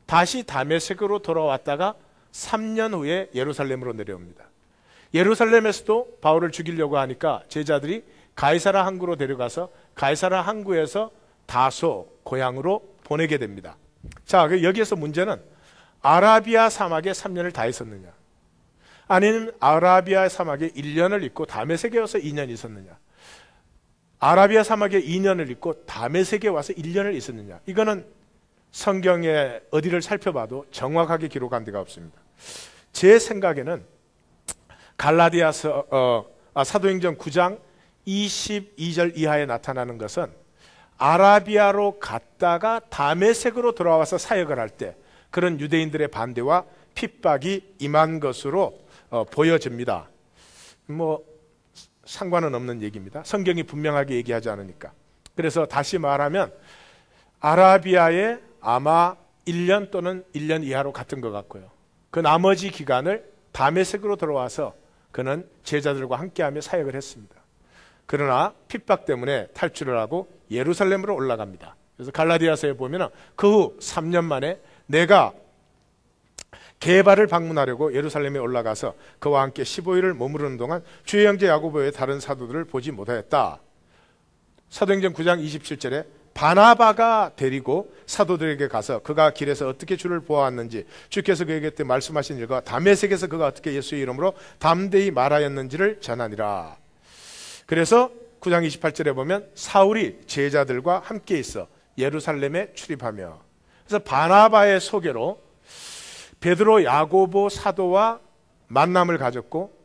다시 다메섹으로 돌아왔다가 3년 후에 예루살렘으로 내려옵니다. 예루살렘에서도 바울을 죽이려고 하니까 제자들이 가이사라 항구로 데려가서 가이사라 항구에서 다소 고향으로 보내게 됩니다. 자, 여기에서 문제는 아라비아 사막에 3년을 다 있었느냐, 아니면 아라비아 사막에 1년을 있고 다메섹에 와서 2년 있었느냐, 아라비아 사막에 2년을 있고 다메섹에 와서 1년을 있었느냐, 이거는 성경에 어디를 살펴봐도 정확하게 기록한 데가 없습니다. 제 생각에는 갈라디아서 사도행전 9장 22절 이하에 나타나는 것은 아라비아로 갔다가 다메섹으로 돌아와서 사역을 할 때 그런 유대인들의 반대와 핍박이 임한 것으로 보여집니다. 상관은 없는 얘기입니다. 성경이 분명하게 얘기하지 않으니까. 그래서 다시 말하면 아라비아에 아마 1년 또는 1년 이하로 갔던 것 같고요. 그 나머지 기간을 다메섹으로 들어와서 그는 제자들과 함께하며 사역을 했습니다. 그러나 핍박 때문에 탈출을 하고 예루살렘으로 올라갑니다. 그래서 갈라디아서에 보면 그 후 3년 만에 내가 게바를 방문하려고 예루살렘에 올라가서 그와 함께 15일을 머무르는 동안 주의 형제 야고보의 다른 사도들을 보지 못하였다. 사도행전 9장 27절에 바나바가 데리고 사도들에게 가서 그가 길에서 어떻게 주를 보았는지 주께서 그에게 그때 말씀하신 일과 다메섹에서 그가 어떻게 예수의 이름으로 담대히 말하였는지를 전하니라. 그래서 9장 28절에 보면 사울이 제자들과 함께 있어 예루살렘에 출입하며, 그래서 바나바의 소개로 베드로 야고보 사도와 만남을 가졌고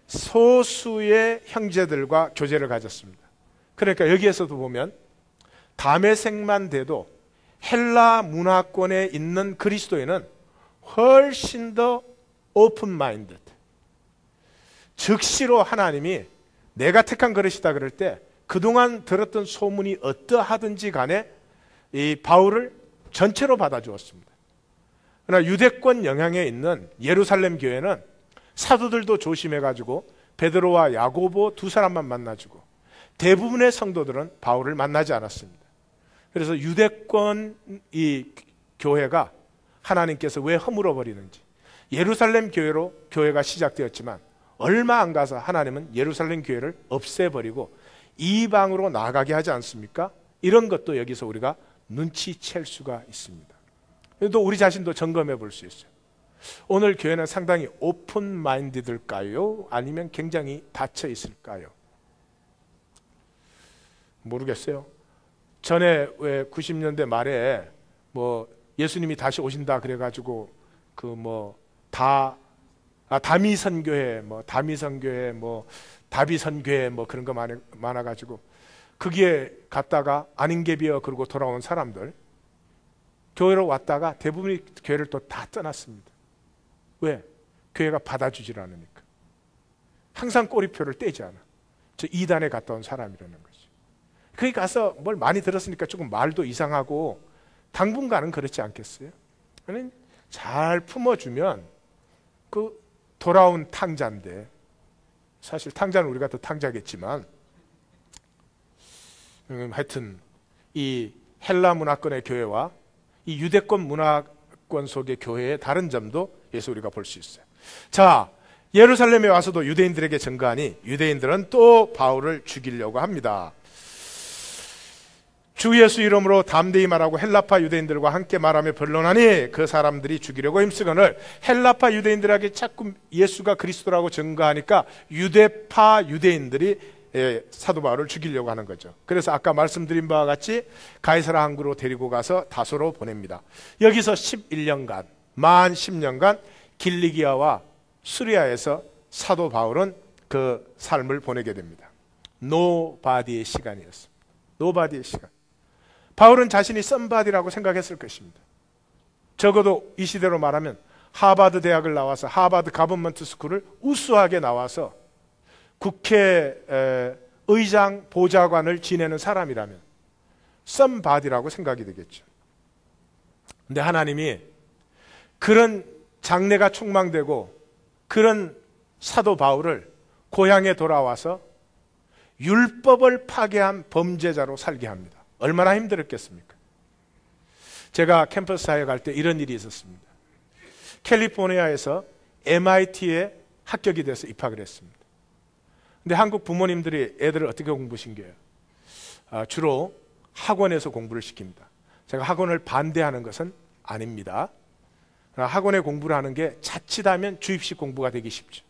소수의 형제들과 교제를 가졌습니다. 그러니까 여기에서도 보면 다메섹만 돼도 헬라 문화권에 있는 그리스도인은 훨씬 더 오픈 마인드, 즉시로 하나님이 내가 택한 그릇이다 그럴 때 그동안 들었던 소문이 어떠하든지 간에 이 바울을 전체로 받아주었습니다. 그러나 유대권 영향에 있는 예루살렘 교회는 사도들도 조심해가지고 베드로와 야고보 두 사람만 만나주고 대부분의 성도들은 바울을 만나지 않았습니다. 그래서 유대권 이 교회가 하나님께서 왜 허물어 버리는지, 예루살렘 교회로 교회가 시작되었지만 얼마 안 가서 하나님은 예루살렘 교회를 없애버리고 이방으로 나가게 하지 않습니까? 이런 것도 여기서 우리가 눈치챌 수가 있습니다. 또 우리 자신도 점검해 볼 수 있어요. 오늘 교회는 상당히 오픈 마인드들까요? 아니면 굉장히 닫혀 있을까요? 모르겠어요. 전에 왜 90년대 말에 뭐 예수님이 다시 오신다 그래가지고 그 뭐 다미선교회 뭐 다비선교회 뭐 그런 거 많아가지고 거기에 갔다가 안인게비어 그러고 돌아온 사람들 교회로 왔다가 대부분이 교회를 또 다 떠났습니다. 왜? 교회가 받아주질 않으니까. 항상 꼬리표를 떼지 않아. 저 이단에 갔다 온 사람이라는 거지. 거기 가서 뭘 많이 들었으니까 조금 말도 이상하고 당분간은 그렇지 않겠어요? 잘 품어주면 그 돌아온 탕자인데, 사실 탕자는 우리가 더 탕자겠지만 하여튼 이 헬라 문화권의 교회와 이 유대권 문화권 속의 교회의 다른 점도 여기서 우리가 볼 수 있어요. 자, 예루살렘에 와서도 유대인들에게 증거하니 유대인들은 또 바울을 죽이려고 합니다. 주 예수 이름으로 담대히 말하고 헬라파 유대인들과 함께 말하며 변론하니 그 사람들이 죽이려고 힘쓰거늘 헬라파 유대인들에게 자꾸 예수가 그리스도라고 증거하니까 유대파 유대인들이 사도 바울을 죽이려고 하는 거죠. 그래서 아까 말씀드린 바와 같이 가이사라 항구로 데리고 가서 다소로 보냅니다. 여기서 11년간, 만 10년간 길리기아와 수리아에서 사도 바울은 그 삶을 보내게 됩니다. 노바디의 시간이었습니다. 노바디의 시간. 바울은 자신이 썸바디라고 생각했을 것입니다. 적어도 이 시대로 말하면 하버드 대학을 나와서 하버드 가버먼트 스쿨을 우수하게 나와서 국회 의장 보좌관을 지내는 사람이라면 썸바디라고 생각이 되겠죠. 근데 하나님이 그런 장래가 촉망되고 그런 사도 바울을 고향에 돌아와서 율법을 파괴한 범죄자로 살게 합니다. 얼마나 힘들었겠습니까? 제가 캠퍼스 사회 갈 때 이런 일이 있었습니다. 캘리포니아에서 MIT에 합격이 돼서 입학을 했습니다. 근데 한국 부모님들이 애들을 어떻게 공부시켜요? 주로 학원에서 공부를 시킵니다. 제가 학원을 반대하는 것은 아닙니다. 학원에 공부를 하는 게 자칫하면 주입식 공부가 되기 쉽죠.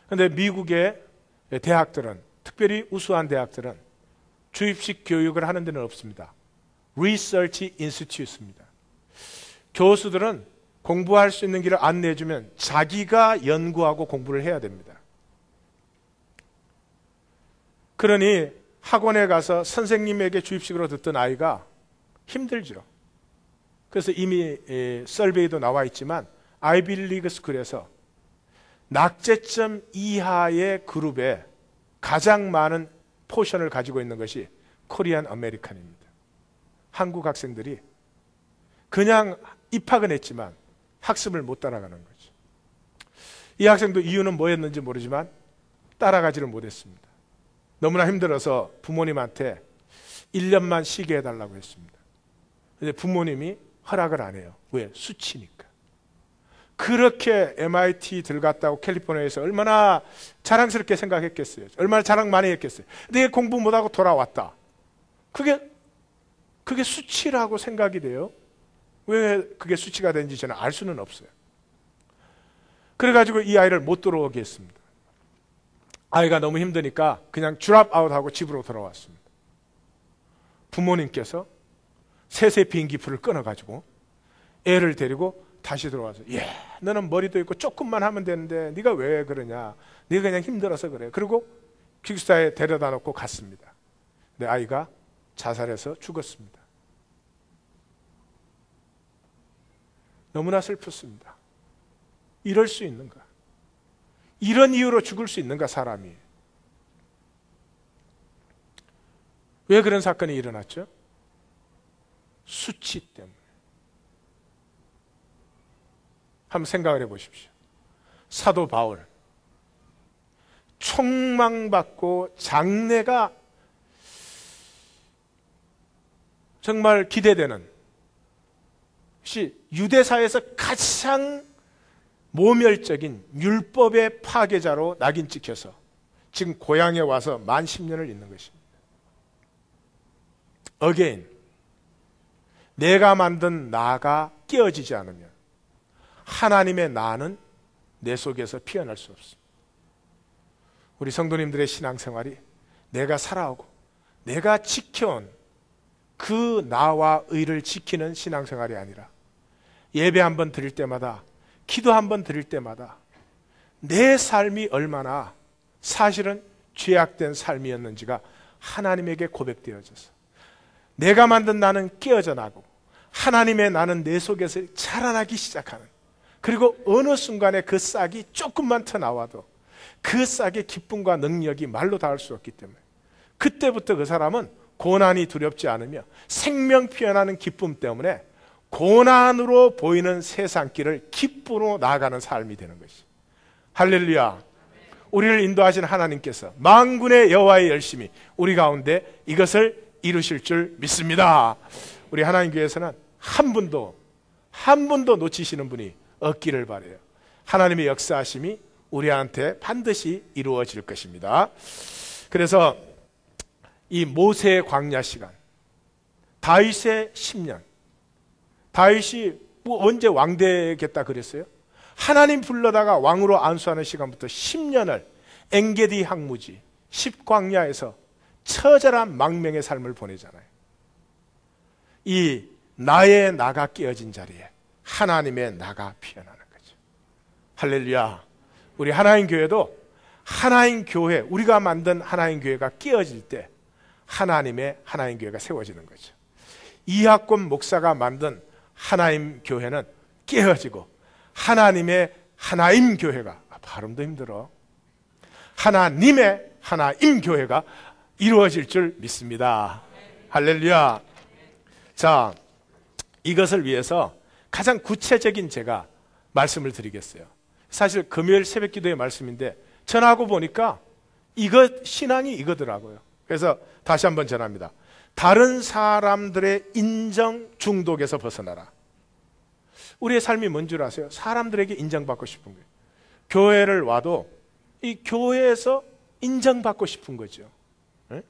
그런데 미국의 대학들은, 특별히 우수한 대학들은 주입식 교육을 하는 데는 없습니다. Research Institute입니다. 교수들은 공부할 수 있는 길을 안내해주면 자기가 연구하고 공부를 해야 됩니다. 그러니 학원에 가서 선생님에게 주입식으로 듣던 아이가 힘들죠. 그래서 이미 설베이도 나와 있지만 아이비리그 스쿨에서 낙제점 이하의 그룹에 가장 많은 포션을 가지고 있는 것이 코리안 아메리칸입니다. 한국 학생들이 그냥 입학은 했지만 학습을 못 따라가는 거죠. 이 학생도 이유는 뭐였는지 모르지만 따라가지를 못했습니다. 너무나 힘들어서 부모님한테 1년만 쉬게 해달라고 했습니다. 근데 부모님이 허락을 안 해요. 왜? 수치니까. 그렇게 MIT 들어갔다고 캘리포니아에서 얼마나 자랑스럽게 생각했겠어요. 얼마나 자랑 많이 했겠어요. 근데 공부 못하고 돌아왔다. 그게 수치라고 생각이 돼요. 왜 그게 수치가 되는지 저는 알 수는 없어요. 그래가지고 이 아이를 못 들어오게 했습니다. 아이가 너무 힘드니까 그냥 드랍아웃하고 집으로 돌아왔습니다. 부모님께서 새세 비행기표를 끊어가지고 애를 데리고 다시 들어와서 너는 머리도 있고 조금만 하면 되는데 네가 왜 그러냐. 네가 그냥 힘들어서 그래. 그리고 기숙사에 데려다 놓고 갔습니다. 근데 아이가 자살해서 죽었습니다. 너무나 슬펐습니다. 이럴 수 있는가? 이런 이유로 죽을 수 있는가, 사람이? 왜 그런 사건이 일어났죠? 수치 때문에. 한번 생각을 해보십시오. 사도 바울, 총망받고 장래가 정말 기대되는, 혹시 유대사에서 가장 모멸적인 율법의 파괴자로 낙인 찍혀서 지금 고향에 와서 만 10년을 있는 것입니다. Again, 내가 만든 나가 깨어지지 않으면 하나님의 나는 내 속에서 피어날 수 없습니다. 우리 성도님들의 신앙생활이 내가 살아오고 내가 지켜온 그 나와 의를 지키는 신앙생활이 아니라 예배 한번 드릴 때마다, 기도 한번 드릴 때마다 내 삶이 얼마나 사실은 죄악된 삶이었는지가 하나님에게 고백되어져서 내가 만든 나는 깨어져 나고 하나님의 나는 내 속에서 자라나기 시작하는, 그리고 어느 순간에 그 싹이 조금만 더 나와도 그 싹의 기쁨과 능력이 말로 닿을 수 없기 때문에 그때부터 그 사람은 고난이 두렵지 않으며 생명 피어나는 기쁨 때문에 고난으로 보이는 세상길을 기쁨으로 나아가는 삶이 되는 것이. 할렐루야. 우리를 인도하신 하나님께서 만군의 여호와의 열심히 우리 가운데 이것을 이루실 줄 믿습니다. 우리 하나님 교회에서는 한 분도 놓치시는 분이 없기를 바라요. 하나님의 역사하심이 우리한테 반드시 이루어질 것입니다. 그래서 이 모세의 광야 시간, 다윗의 10년, 다윗이 언제 왕 되겠다 그랬어요? 하나님 불러다가 왕으로 안수하는 시간부터 10년을 엔게디 항무지 10광야에서 처절한 망명의 삶을 보내잖아요. 이 나의 나가 깨어진 자리에 하나님의 나가 피어나는 거죠. 할렐루야. 우리 하나님 교회도 하나님 교회, 우리가 만든 하나님 교회가 깨어질 때 하나님의 하나님 교회가 세워지는 거죠. 이학권 목사가 만든 하나님 교회는 깨어지고 하나님의 하나임 교회가, 발음도 힘들어, 하나님의 하나임 교회가 이루어질 줄 믿습니다. 할렐루야. 자, 이것을 위해서 가장 구체적인 제가 말씀을 드리겠어요. 사실 금요일 새벽 기도의 말씀인데 전하고 보니까 신앙이 이거더라고요. 그래서 다시 한번 전합니다. 다른 사람들의 인정 중독에서 벗어나라. 우리의 삶이 뭔 줄 아세요? 사람들에게 인정받고 싶은 거예요. 교회를 와도 이 교회에서 인정받고 싶은 거죠. 네?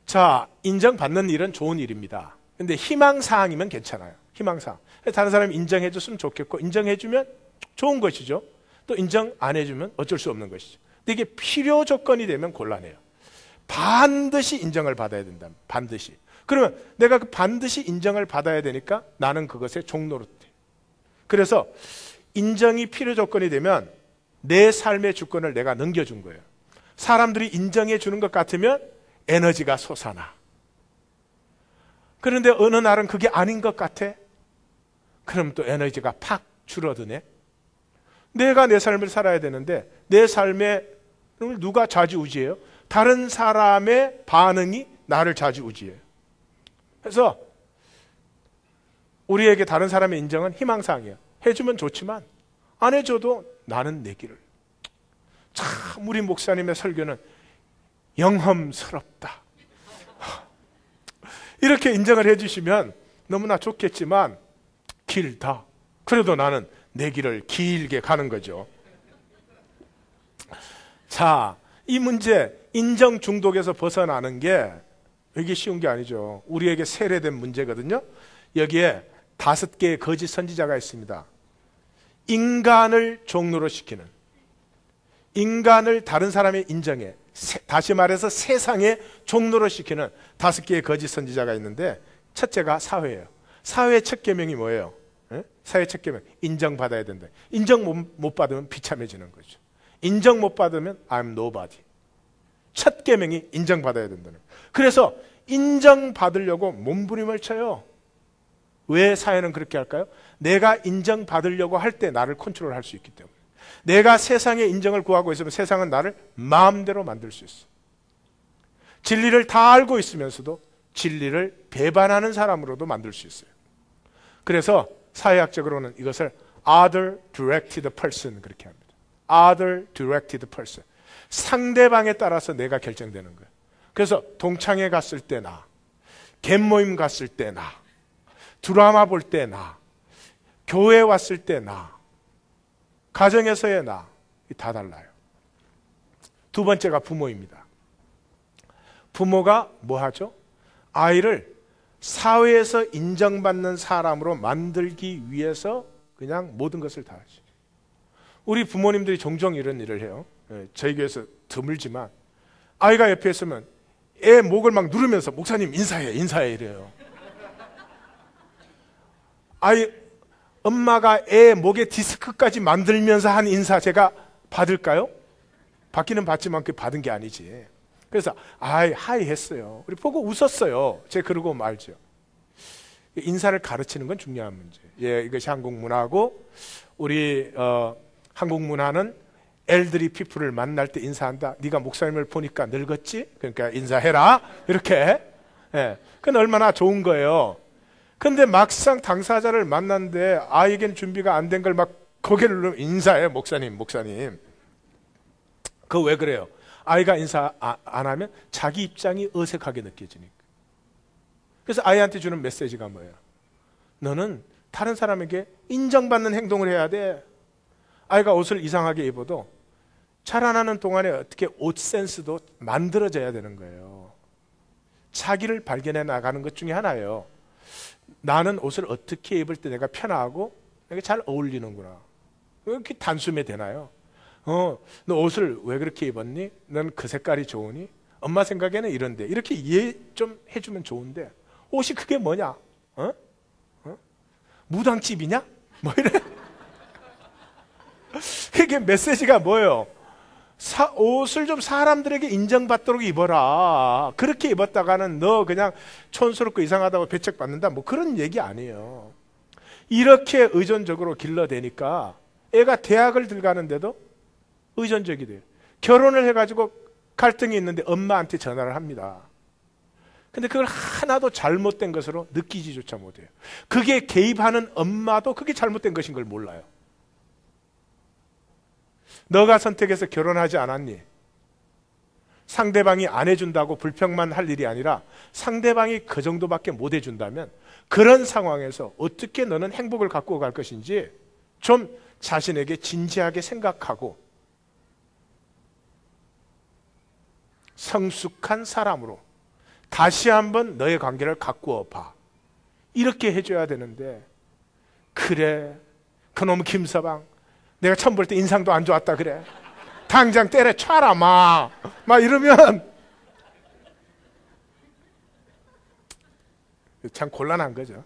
자, 인정받는 일은 좋은 일입니다. 근데 희망사항이면 괜찮아요. 희망사항. 다른 사람이 인정해줬으면 좋겠고, 인정해주면 좋은 것이죠. 또 인정 안 해주면 어쩔 수 없는 것이죠. 근데 이게 필요 조건이 되면 곤란해요. 반드시 인정을 받아야 된다. 반드시. 그러면 내가 그 반드시 인정을 받아야 되니까 나는 그것에 종노릇해. 그래서 인정이 필요 조건이 되면 내 삶의 주권을 내가 넘겨준 거예요. 사람들이 인정해 주는 것 같으면 에너지가 솟아나. 그런데 어느 날은 그게 아닌 것 같아? 그럼 또 에너지가 팍 줄어드네. 내가 내 삶을 살아야 되는데 내 삶에 누가 좌지우지해요? 다른 사람의 반응이 나를 좌지우지해요. 그래서 우리에게 다른 사람의 인정은 희망사항이에요. 해주면 좋지만 안 해줘도 나는 내 길을. 참 우리 목사님의 설교는 영험스럽다. 이렇게 인정을 해주시면 너무나 좋겠지만 길다. 그래도 나는 내 길을 길게 가는 거죠. 자, 이 문제, 인정 중독에서 벗어나는 게 이게 쉬운 게 아니죠. 우리에게 세례된 문제거든요. 여기에 5개의 거짓 선지자가 있습니다. 인간을 종로로 시키는, 인간을 다른 사람의 인정에, 다시 말해서 세상의 종로로 시키는 5개의 거짓 선지자가 있는데, 첫째가 사회예요. 사회의 첫 계명이 뭐예요? 사회의 첫 계명, 인정받아야 된다. 인정 못 받으면 비참해지는 거죠. 인정 못 받으면 I'm nobody. 첫 계명이 인정받아야 된다는 거예요. 그래서 인정받으려고 몸부림을 쳐요. 왜 사회는 그렇게 할까요? 내가 인정받으려고 할 때 나를 컨트롤할 수 있기 때문에. 내가 세상의 인정을 구하고 있으면 세상은 나를 마음대로 만들 수 있어. 진리를 다 알고 있으면서도 진리를 배반하는 사람으로도 만들 수 있어요. 그래서 사회학적으로는 이것을 other directed person 그렇게 합니다. other directed person. 상대방에 따라서 내가 결정되는 거예요. 그래서 동창회 갔을 때 나, 갯모임 갔을 때 나, 드라마 볼 때 나, 교회 왔을 때 나, 가정에서의 나, 다 달라요. 두 번째가 부모입니다. 부모가 뭐 하죠? 아이를 사회에서 인정받는 사람으로 만들기 위해서 그냥 모든 것을 다 하죠. 우리 부모님들이 종종 이런 일을 해요. 저희 교회에서 드물지만 아이가 옆에 있으면 애 목을 막 누르면서 목사님 인사해 이래요. 엄마가 애 목에 디스크까지 만들면서 한 인사 제가 받을까요? 받기는 받지만 그게 받은 게 아니지. 그래서 하이 했어요. 우리 보고 웃었어요. 제가 그러고 말죠. 인사를 가르치는 건 중요한 문제. 이것이 한국 문화고, 우리 한국 문화는 엘드리 피플을 만날 때 인사한다. 네가 목사님을 보니까 늙었지? 그러니까 인사해라. 이렇게. 그건 얼마나 좋은 거예요. 근데 막상 당사자를 만났는데 아이에겐 준비가 안 된 걸 막 고개를 누르면 인사해요. 목사님. 그거 왜 그래요? 아이가 인사 안 하면 자기 입장이 어색하게 느껴지니까. 그래서 아이한테 주는 메시지가 뭐예요? 너는 다른 사람에게 인정받는 행동을 해야 돼. 아이가 옷을 이상하게 입어도 자라나는 동안에 어떻게 옷 센스도 만들어져야 되는 거예요. 자기를 발견해 나가는 것 중에 하나예요. 나는 옷을 어떻게 입을 때 내가 편하고 내가 잘 어울리는구나. 왜 이렇게 단숨에 되나요? 너 옷을 왜 그렇게 입었니? 넌 그 색깔이 좋으니? 엄마 생각에는 이런데. 이렇게 이해 좀 해주면 좋은데 옷이 그게 뭐냐? 무당집이냐? 뭐 이래. 그게 메시지가 뭐예요? 옷을 좀 사람들에게 인정받도록 입어라. 그렇게 입었다가는 너 그냥 촌스럽고 이상하다고 배척받는다. 뭐 그런 얘기 아니에요. 이렇게 의존적으로 길러대니까 애가 대학을 들어가는데도 의존적이 돼요. 결혼을 해가지고 갈등이 있는데 엄마한테 전화를 합니다. 근데 그걸 하나도 잘못된 것으로 느끼지조차 못해요. 그게 개입하는 엄마도 그게 잘못된 것인 걸 몰라요. 너가 선택해서 결혼하지 않았니? 상대방이 안 해준다고 불평만 할 일이 아니라 상대방이 그 정도밖에 못 해준다면 그런 상황에서 어떻게 너는 행복을 갖고 갈 것인지 좀 자신에게 진지하게 생각하고 성숙한 사람으로 다시 한번 너의 관계를 가꾸어 봐. 이렇게 해줘야 되는데, 그래 그놈 김서방 내가 처음 볼 때 인상도 안 좋았다 그래. 당장 때려쳐라 막 이러면 참 곤란한 거죠.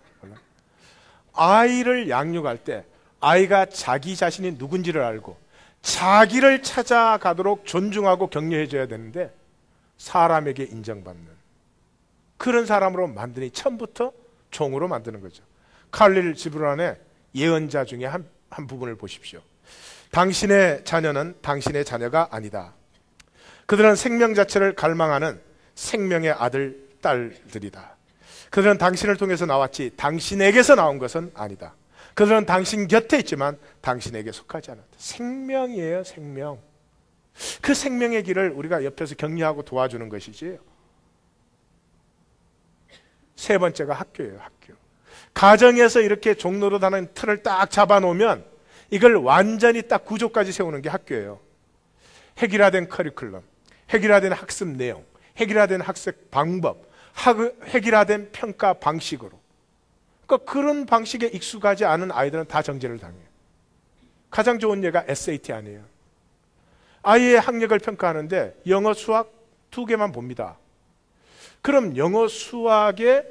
아이를 양육할 때 아이가 자기 자신이 누군지를 알고 자기를 찾아가도록 존중하고 격려해줘야 되는데 사람에게 인정받는 그런 사람으로 만드니 처음부터 종으로 만드는 거죠. 칼릴 지브란의 예언자 중에 한 부분을 보십시오. 당신의 자녀는 당신의 자녀가 아니다. 그들은 생명 자체를 갈망하는 생명의 아들, 딸들이다. 그들은 당신을 통해서 나왔지 당신에게서 나온 것은 아니다. 그들은 당신 곁에 있지만 당신에게 속하지 않았다. 생명이에요, 생명. 그 생명의 길을 우리가 옆에서 격려하고 도와주는 것이지. 세 번째가 학교예요, 학교. 가정에서 이렇게 종로로 다는 틀을 딱 잡아놓으면 이걸 완전히 딱 구조까지 세우는 게 학교예요. 획일화된 커리큘럼, 획일화된 학습 내용, 획일화된 학습 방법, 획일화된 평가 방식으로. 그러니까 그런 방식에 익숙하지 않은 아이들은 다 정죄를 당해요. 가장 좋은 예가 SAT 아니에요. 아이의 학력을 평가하는데 영어, 수학 두 개만 봅니다. 그럼 영어, 수학에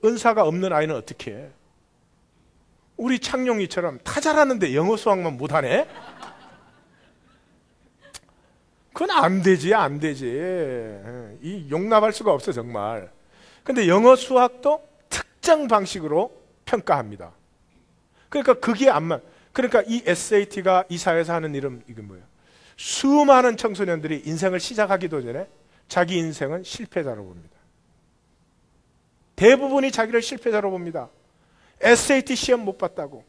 은사가 없는 아이는 어떻게 해? 우리 창룡이처럼 다 잘하는데 영어, 수학만 못하네? 그건 안 되지, 안 되지. 이 용납할 수가 없어, 정말. 근데 영어, 수학도 특정 방식으로 평가합니다. 그러니까 그게 그러니까 이 SAT가 이 사회에서 하는 일은 이게 뭐예요? 수많은 청소년들이 인생을 시작하기도 전에 자기 인생은 실패자로 봅니다. 대부분이 자기를 실패자로 봅니다. SAT 시험 못 봤다고.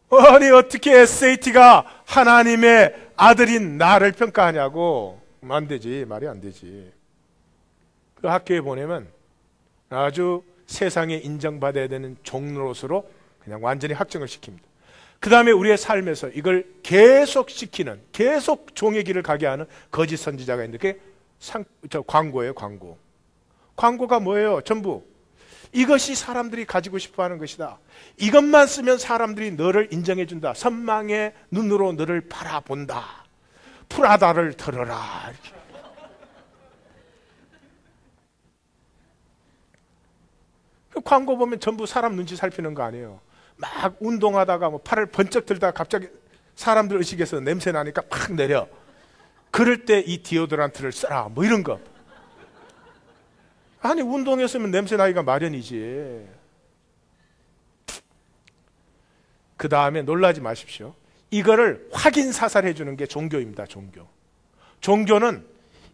아니 어떻게 SAT가 하나님의 아들인 나를 평가하냐고. 안 되지, 말이 안 되지. 그 학교에 보내면 아주 세상에 인정받아야 되는 종로로서로 그냥 완전히 확정을 시킵니다. 그 다음에 우리의 삶에서 이걸 계속 시키는, 계속 종의 길을 가게 하는 거짓 선지자가 있는데 그게 광고예요, 광고. 광고가 뭐예요? 전부 이것이 사람들이 가지고 싶어하는 것이다. 이것만 쓰면 사람들이 너를 인정해준다. 선망의 눈으로 너를 바라본다. 프라다를 들어라. 이렇게. 그 광고 보면 전부 사람 눈치 살피는 거 아니에요. 막 운동하다가 뭐 팔을 번쩍 들다가 갑자기 사람들 의식에서 냄새 나니까 팍 내려. 그럴 때 이 디오드란트를 써라. 뭐 이런 거. 아니 운동했으면 냄새 나기가 마련이지. 그 다음에 놀라지 마십시오. 이거를 확인 사살해 주는 게 종교입니다. 종교. 종교는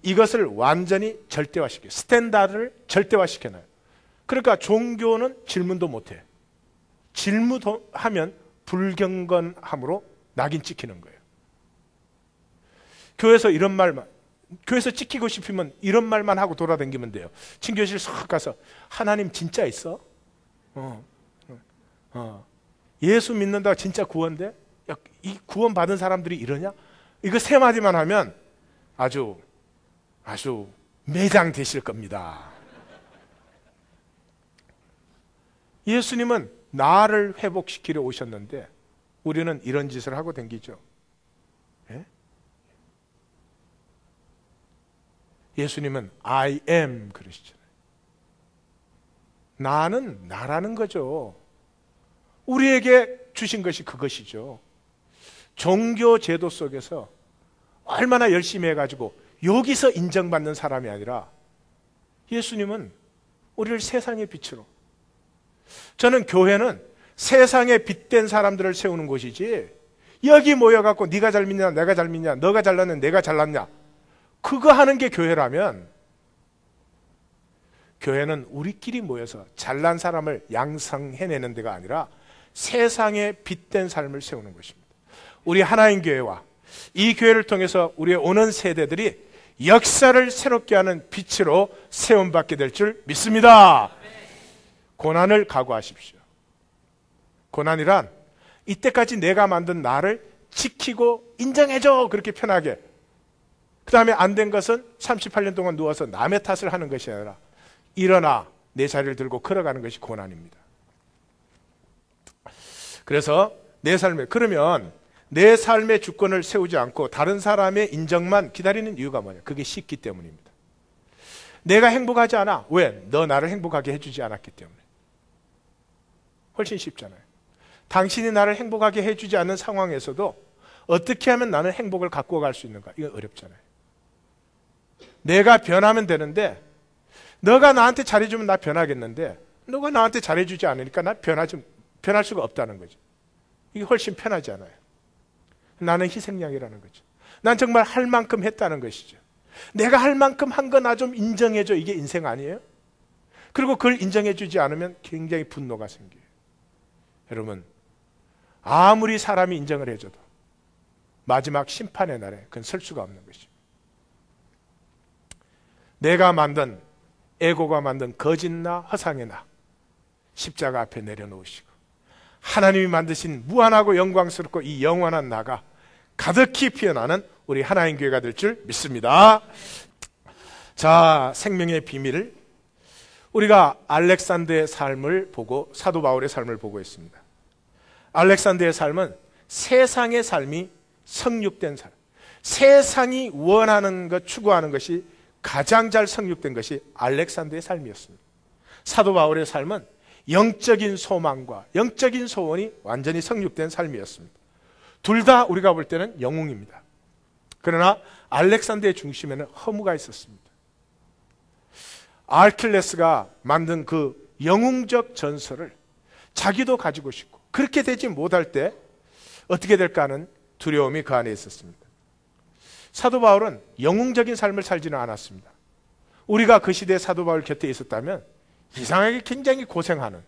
이것을 완전히 절대화시켜요. 스탠다드를 절대화시켜놔요. 그러니까 종교는 질문도 못해. 질문하면 불경건함으로 낙인 찍히는 거예요. 교회에서 이런 말만, 교회에서 찍히고 싶으면 이런 말만 하고 돌아다니면 돼요. 친교실 쏙 가서 하나님 진짜 있어? 예수 믿는다고 진짜 구원돼? 야, 이 구원 받은 사람들이 이러냐? 이거 세 마디만 하면 아주 매장되실 겁니다. 예수님은 나를 회복시키려 오셨는데 우리는 이런 짓을 하고 다니죠. 예? 예수님은 I am 그러시잖아요. 나는 나라는 거죠. 우리에게 주신 것이 그것이죠. 종교 제도 속에서 얼마나 열심히 해가지고 여기서 인정받는 사람이 아니라 예수님은 우리를 세상의 빛으로, 저는 교회는 세상에 빛된 사람들을 세우는 곳이지 여기 모여갖고 네가 잘 믿냐 내가 잘 믿냐 너가 잘났냐 내가 잘났냐 그거 하는 게 교회라면, 교회는 우리끼리 모여서 잘난 사람을 양성해내는 데가 아니라 세상에 빛된 삶을 세우는 것입니다. 우리 하나님 교회와 이 교회를 통해서 우리의 오는 세대들이 역사를 새롭게 하는 빛으로 세움받게 될 줄 믿습니다. 고난을 각오하십시오. 고난이란 이때까지 내가 만든 나를 지키고 인정해줘 그렇게 편하게, 그 다음에 안 된 것은 38년 동안 누워서 남의 탓을 하는 것이 아니라 일어나 내 자리를 들고 걸어가는 것이 고난입니다. 그래서 그러면 내 삶의 주권을 세우지 않고 다른 사람의 인정만 기다리는 이유가 뭐냐? 그게 쉽기 때문입니다. 내가 행복하지 않아. 왜? 너 나를 행복하게 해주지 않았기 때문에. 훨씬 쉽잖아요. 당신이 나를 행복하게 해주지 않는 상황에서도 어떻게 하면 나는 행복을 갖고 갈 수 있는가? 이건 어렵잖아요. 내가 변하면 되는데, 너가 나한테 잘해주면 나 변하겠는데 너가 나한테 잘해주지 않으니까 나 변할 수가 없다는 거죠. 이게 훨씬 편하지 않아요. 나는 희생양이라는 거죠. 난 정말 할 만큼 했다는 것이죠. 내가 할 만큼 한 거 나 좀 인정해줘. 이게 인생 아니에요? 그리고 그걸 인정해주지 않으면 굉장히 분노가 생겨요. 여러분, 아무리 사람이 인정을 해줘도 마지막 심판의 날에 그건 설 수가 없는 것입니다. 내가 만든, 에고가 만든 거짓나 허상의 나 십자가 앞에 내려놓으시고 하나님이 만드신 무한하고 영광스럽고 이 영원한 나가 가득히 피어나는 우리 하나님 교회가 될 줄 믿습니다. 자, 생명의 비밀을 우리가 알렉산더의 삶을 보고 사도 바울의 삶을 보고 있습니다. 알렉산더의 삶은 세상의 삶이 성육된 삶, 세상이 원하는 것, 추구하는 것이 가장 잘 성육된 것이 알렉산더의 삶이었습니다. 사도 바울의 삶은 영적인 소망과 영적인 소원이 완전히 성육된 삶이었습니다. 둘 다 우리가 볼 때는 영웅입니다. 그러나 알렉산더의 중심에는 허무가 있었습니다. 아킬레스가 만든 그 영웅적 전설을 자기도 가지고 싶고 그렇게 되지 못할 때 어떻게 될까 하는 두려움이 그 안에 있었습니다. 사도 바울은 영웅적인 삶을 살지는 않았습니다. 우리가 그 시대에 사도 바울 곁에 있었다면 이상하게 굉장히 고생하는,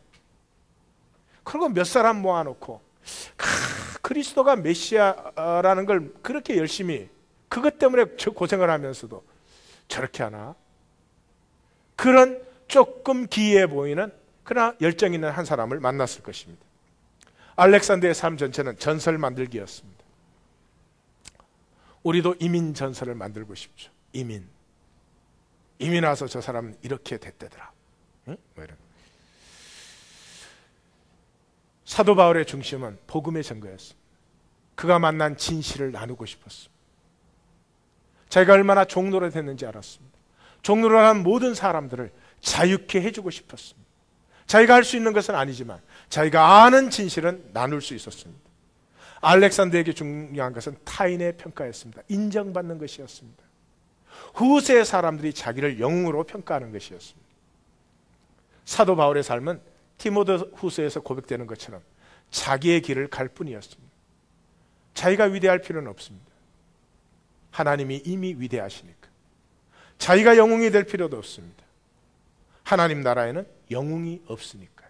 그리고 몇 사람 모아놓고 그리스도가 메시아라는 걸 그렇게 열심히 그것 때문에 고생을 하면서도 저렇게 하나? 그런 조금 기이해 보이는 그러나 열정 있는 한 사람을 만났을 것입니다. 알렉산더의 삶 전체는 전설 만들기였습니다. 우리도 이민 전설을 만들고 싶죠. 이민 와서 저 사람은 이렇게 됐대더라. 응? 뭐 이런. 사도 바울의 중심은 복음의 증거였습니다. 그가 만난 진실을 나누고 싶었습니다. 자기가 얼마나 종로로 됐는지 알았습니다. 종로라는 모든 사람들을 자유케 해주고 싶었습니다. 자기가 할 수 있는 것은 아니지만 자기가 아는 진실은 나눌 수 있었습니다. 알렉산더에게 중요한 것은 타인의 평가였습니다. 인정받는 것이었습니다. 후세의 사람들이 자기를 영웅으로 평가하는 것이었습니다. 사도 바울의 삶은 디모데 후서에서 고백되는 것처럼 자기의 길을 갈 뿐이었습니다. 자기가 위대할 필요는 없습니다. 하나님이 이미 위대하시니까. 자기가 영웅이 될 필요도 없습니다. 하나님 나라에는 영웅이 없으니까요.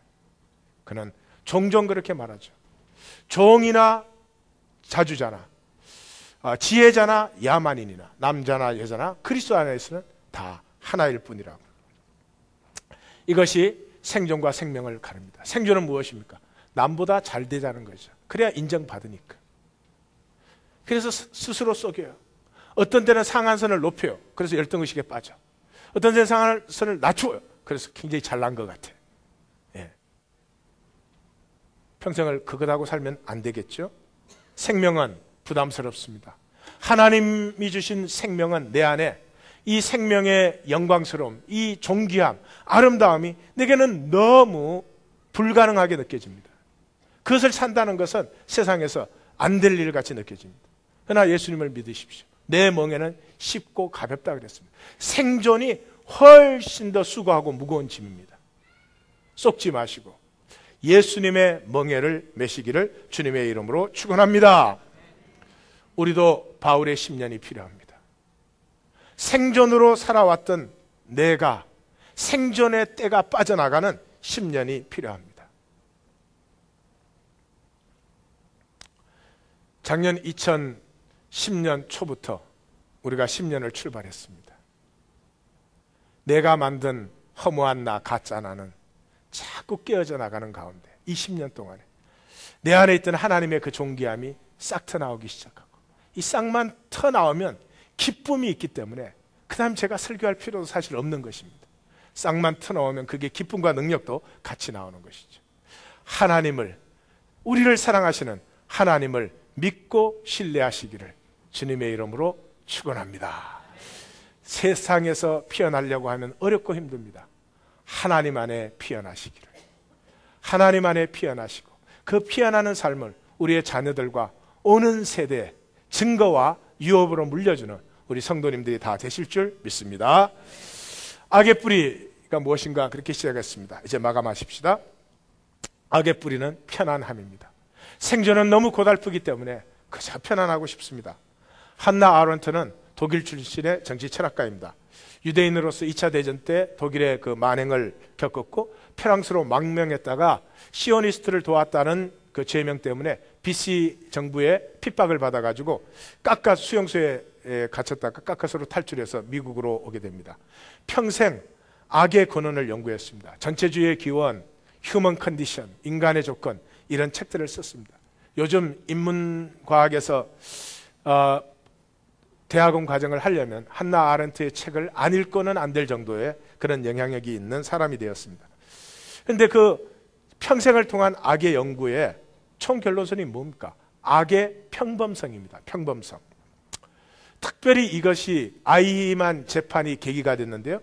그는 종종 그렇게 말하죠. 종이나 자주자나 지혜자나 야만인이나 남자나 여자나 그리스도 안에서는 다 하나일 뿐이라고. 이것이 생존과 생명을 가릅니다. 생존은 무엇입니까? 남보다 잘 되자는 거죠. 그래야 인정받으니까. 그래서 스스로 속여요. 어떤 때는 상한선을 높여요. 그래서 열등의식에 빠져. 어떤 때는 상한선을 낮춰요. 그래서 굉장히 잘난 것 같아요. 예. 평생을 그것하고 살면 안 되겠죠? 생명은 부담스럽습니다. 하나님이 주신 생명은 내 안에 이 생명의 영광스러움, 이 존귀함, 아름다움이 내게는 너무 불가능하게 느껴집니다. 그것을 산다는 것은 세상에서 안 될 일 같이 느껴집니다. 그러나 예수님을 믿으십시오. 내 멍에는 쉽고 가볍다 그랬습니다. 생존이 훨씬 더 수고하고 무거운 짐입니다. 쏙지 마시고 예수님의 멍에를 메시기를 주님의 이름으로 축원합니다. 우리도 바울의 10년이 필요합니다. 생존으로 살아왔던 내가 생존의 때가 빠져나가는 10년이 필요합니다. 작년 2010년 초부터 우리가 10년을 출발했습니다. 내가 만든 허무한 나, 가짜 나는 자꾸 깨어져 나가는 가운데 이 10년 동안에 내 안에 있던 하나님의 그 존귀함이 싹 터나오기 시작하고, 이 싹만 터나오면 기쁨이 있기 때문에 그 다음 제가 설교할 필요도 사실 없는 것입니다. 싹만 터나오면 그게 기쁨과 능력도 같이 나오는 것이죠. 하나님을, 우리를 사랑하시는 하나님을 믿고 신뢰하시기를 주님의 이름으로 축원합니다. 세상에서 피어나려고 하면 어렵고 힘듭니다. 하나님 안에 피어나시기를, 하나님 안에 피어나시고 그 피어나는 삶을 우리의 자녀들과 오는 세대에 증거와 유업으로 물려주는 우리 성도님들이 다 되실 줄 믿습니다. 악의 뿌리가 무엇인가 그렇게 시작했습니다. 이제 마감하십시다. 악의 뿌리는 편안함입니다. 생존은 너무 고달프기 때문에 그저 편안하고 싶습니다. 한나 아론트는 독일 출신의 정치 철학가입니다. 유대인으로서 2차 대전 때 독일의 그 만행을 겪었고 프랑스로 망명했다가 시오니스트를 도왔다는 그 죄명 때문에 BC 정부의 핍박을 받아가지고 수용소에 갇혔다가 까까스로 탈출해서 미국으로 오게 됩니다. 평생 악의 근원을 연구했습니다. 전체주의의 기원, 휴먼 컨디션, 인간의 조건, 이런 책들을 썼습니다. 요즘 인문과학에서 대학원 과정을 하려면 한나 아렌트의 책을 안 읽고는 안 될 정도의 그런 영향력이 있는 사람이 되었습니다. 그런데 그 평생을 통한 악의 연구의 총 결론선이 뭡니까? 악의 평범성입니다. 평범성. 특별히 이것이 아이만 재판이 계기가 됐는데요.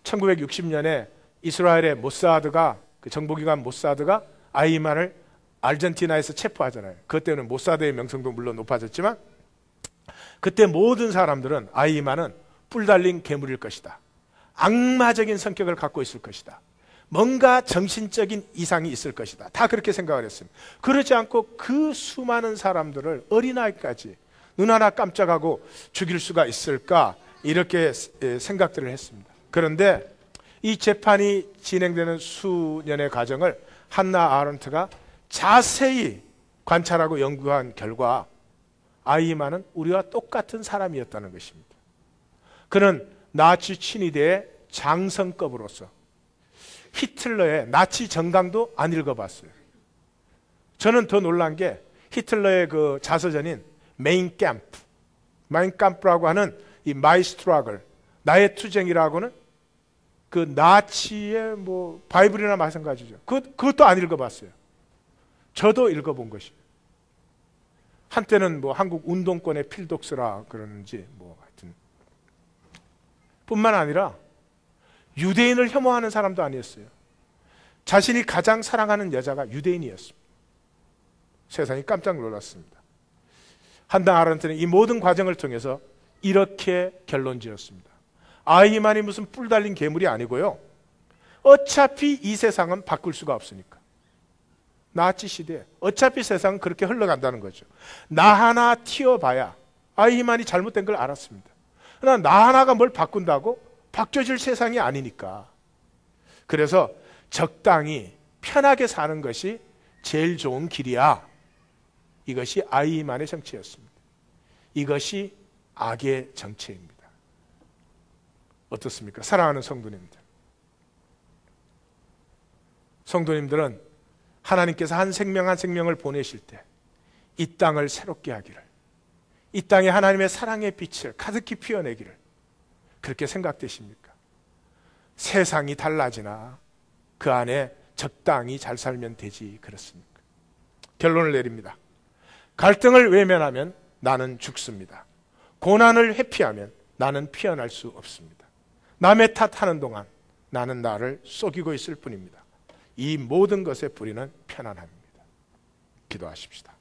1960년에 이스라엘의 모사드가, 그 정보기관 모사드가 아이만을 아르헨티나에서 체포하잖아요. 그것 때문에 모사드의 명성도 물론 높아졌지만, 그때 모든 사람들은 아이만은 뿔 달린 괴물일 것이다. 악마적인 성격을 갖고 있을 것이다. 뭔가 정신적인 이상이 있을 것이다. 다 그렇게 생각을 했습니다. 그러지 않고 그 수많은 사람들을 어린아이까지 눈 하나 깜짝하고 죽일 수가 있을까? 이렇게 생각들을 했습니다. 그런데 이 재판이 진행되는 수년의 과정을 한나 아렌트가 자세히 관찰하고 연구한 결과 아이만은 우리와 똑같은 사람이었다는 것입니다. 그는 나치 친위대의 장성급으로서 히틀러의 나치 정강도 안 읽어봤어요. 저는 더 놀란 게 히틀러의 그 자서전인 마인캄프라고 하는 이 마이 스트러글, 나의 투쟁이라고는 그 나치의 뭐 바이블이나 마찬가지죠. 그것도 안 읽어봤어요. 저도 읽어본 것이에요. 한때는 뭐 한국 운동권의 필독스라 그러는지 뭐 하여튼 뿐만 아니라 유대인을 혐오하는 사람도 아니었어요. 자신이 가장 사랑하는 여자가 유대인이었습니다. 세상이 깜짝 놀랐습니다. 한나 아렌트는 이 모든 과정을 통해서 이렇게 결론 지었습니다. 아이만이 무슨 뿔 달린 괴물이 아니고요. 어차피 이 세상은 바꿀 수가 없으니까. 나치 시대에 어차피 세상은 그렇게 흘러간다는 거죠. 나 하나 튀어봐야 아이만이 잘못된 걸 알았습니다. 그러나 나 하나가 뭘 바꾼다고? 바뀌어질 세상이 아니니까. 그래서 적당히 편하게 사는 것이 제일 좋은 길이야. 이것이 아이만의 정치였습니다. 이것이 악의 정치입니다. 어떻습니까? 사랑하는 성도님들. 성도님들은 하나님께서 한 생명 한 생명을 보내실 때 이 땅을 새롭게 하기를, 이 땅에 하나님의 사랑의 빛을 가득히 피워내기를 그렇게 생각되십니까? 세상이 달라지나 그 안에 적당히 잘 살면 되지 그렇습니까? 결론을 내립니다. 갈등을 외면하면 나는 죽습니다. 고난을 회피하면 나는 피어날 수 없습니다. 남의 탓하는 동안 나는 나를 속이고 있을 뿐입니다. 이 모든 것의 뿌리는 편안함입니다. 기도하십시다.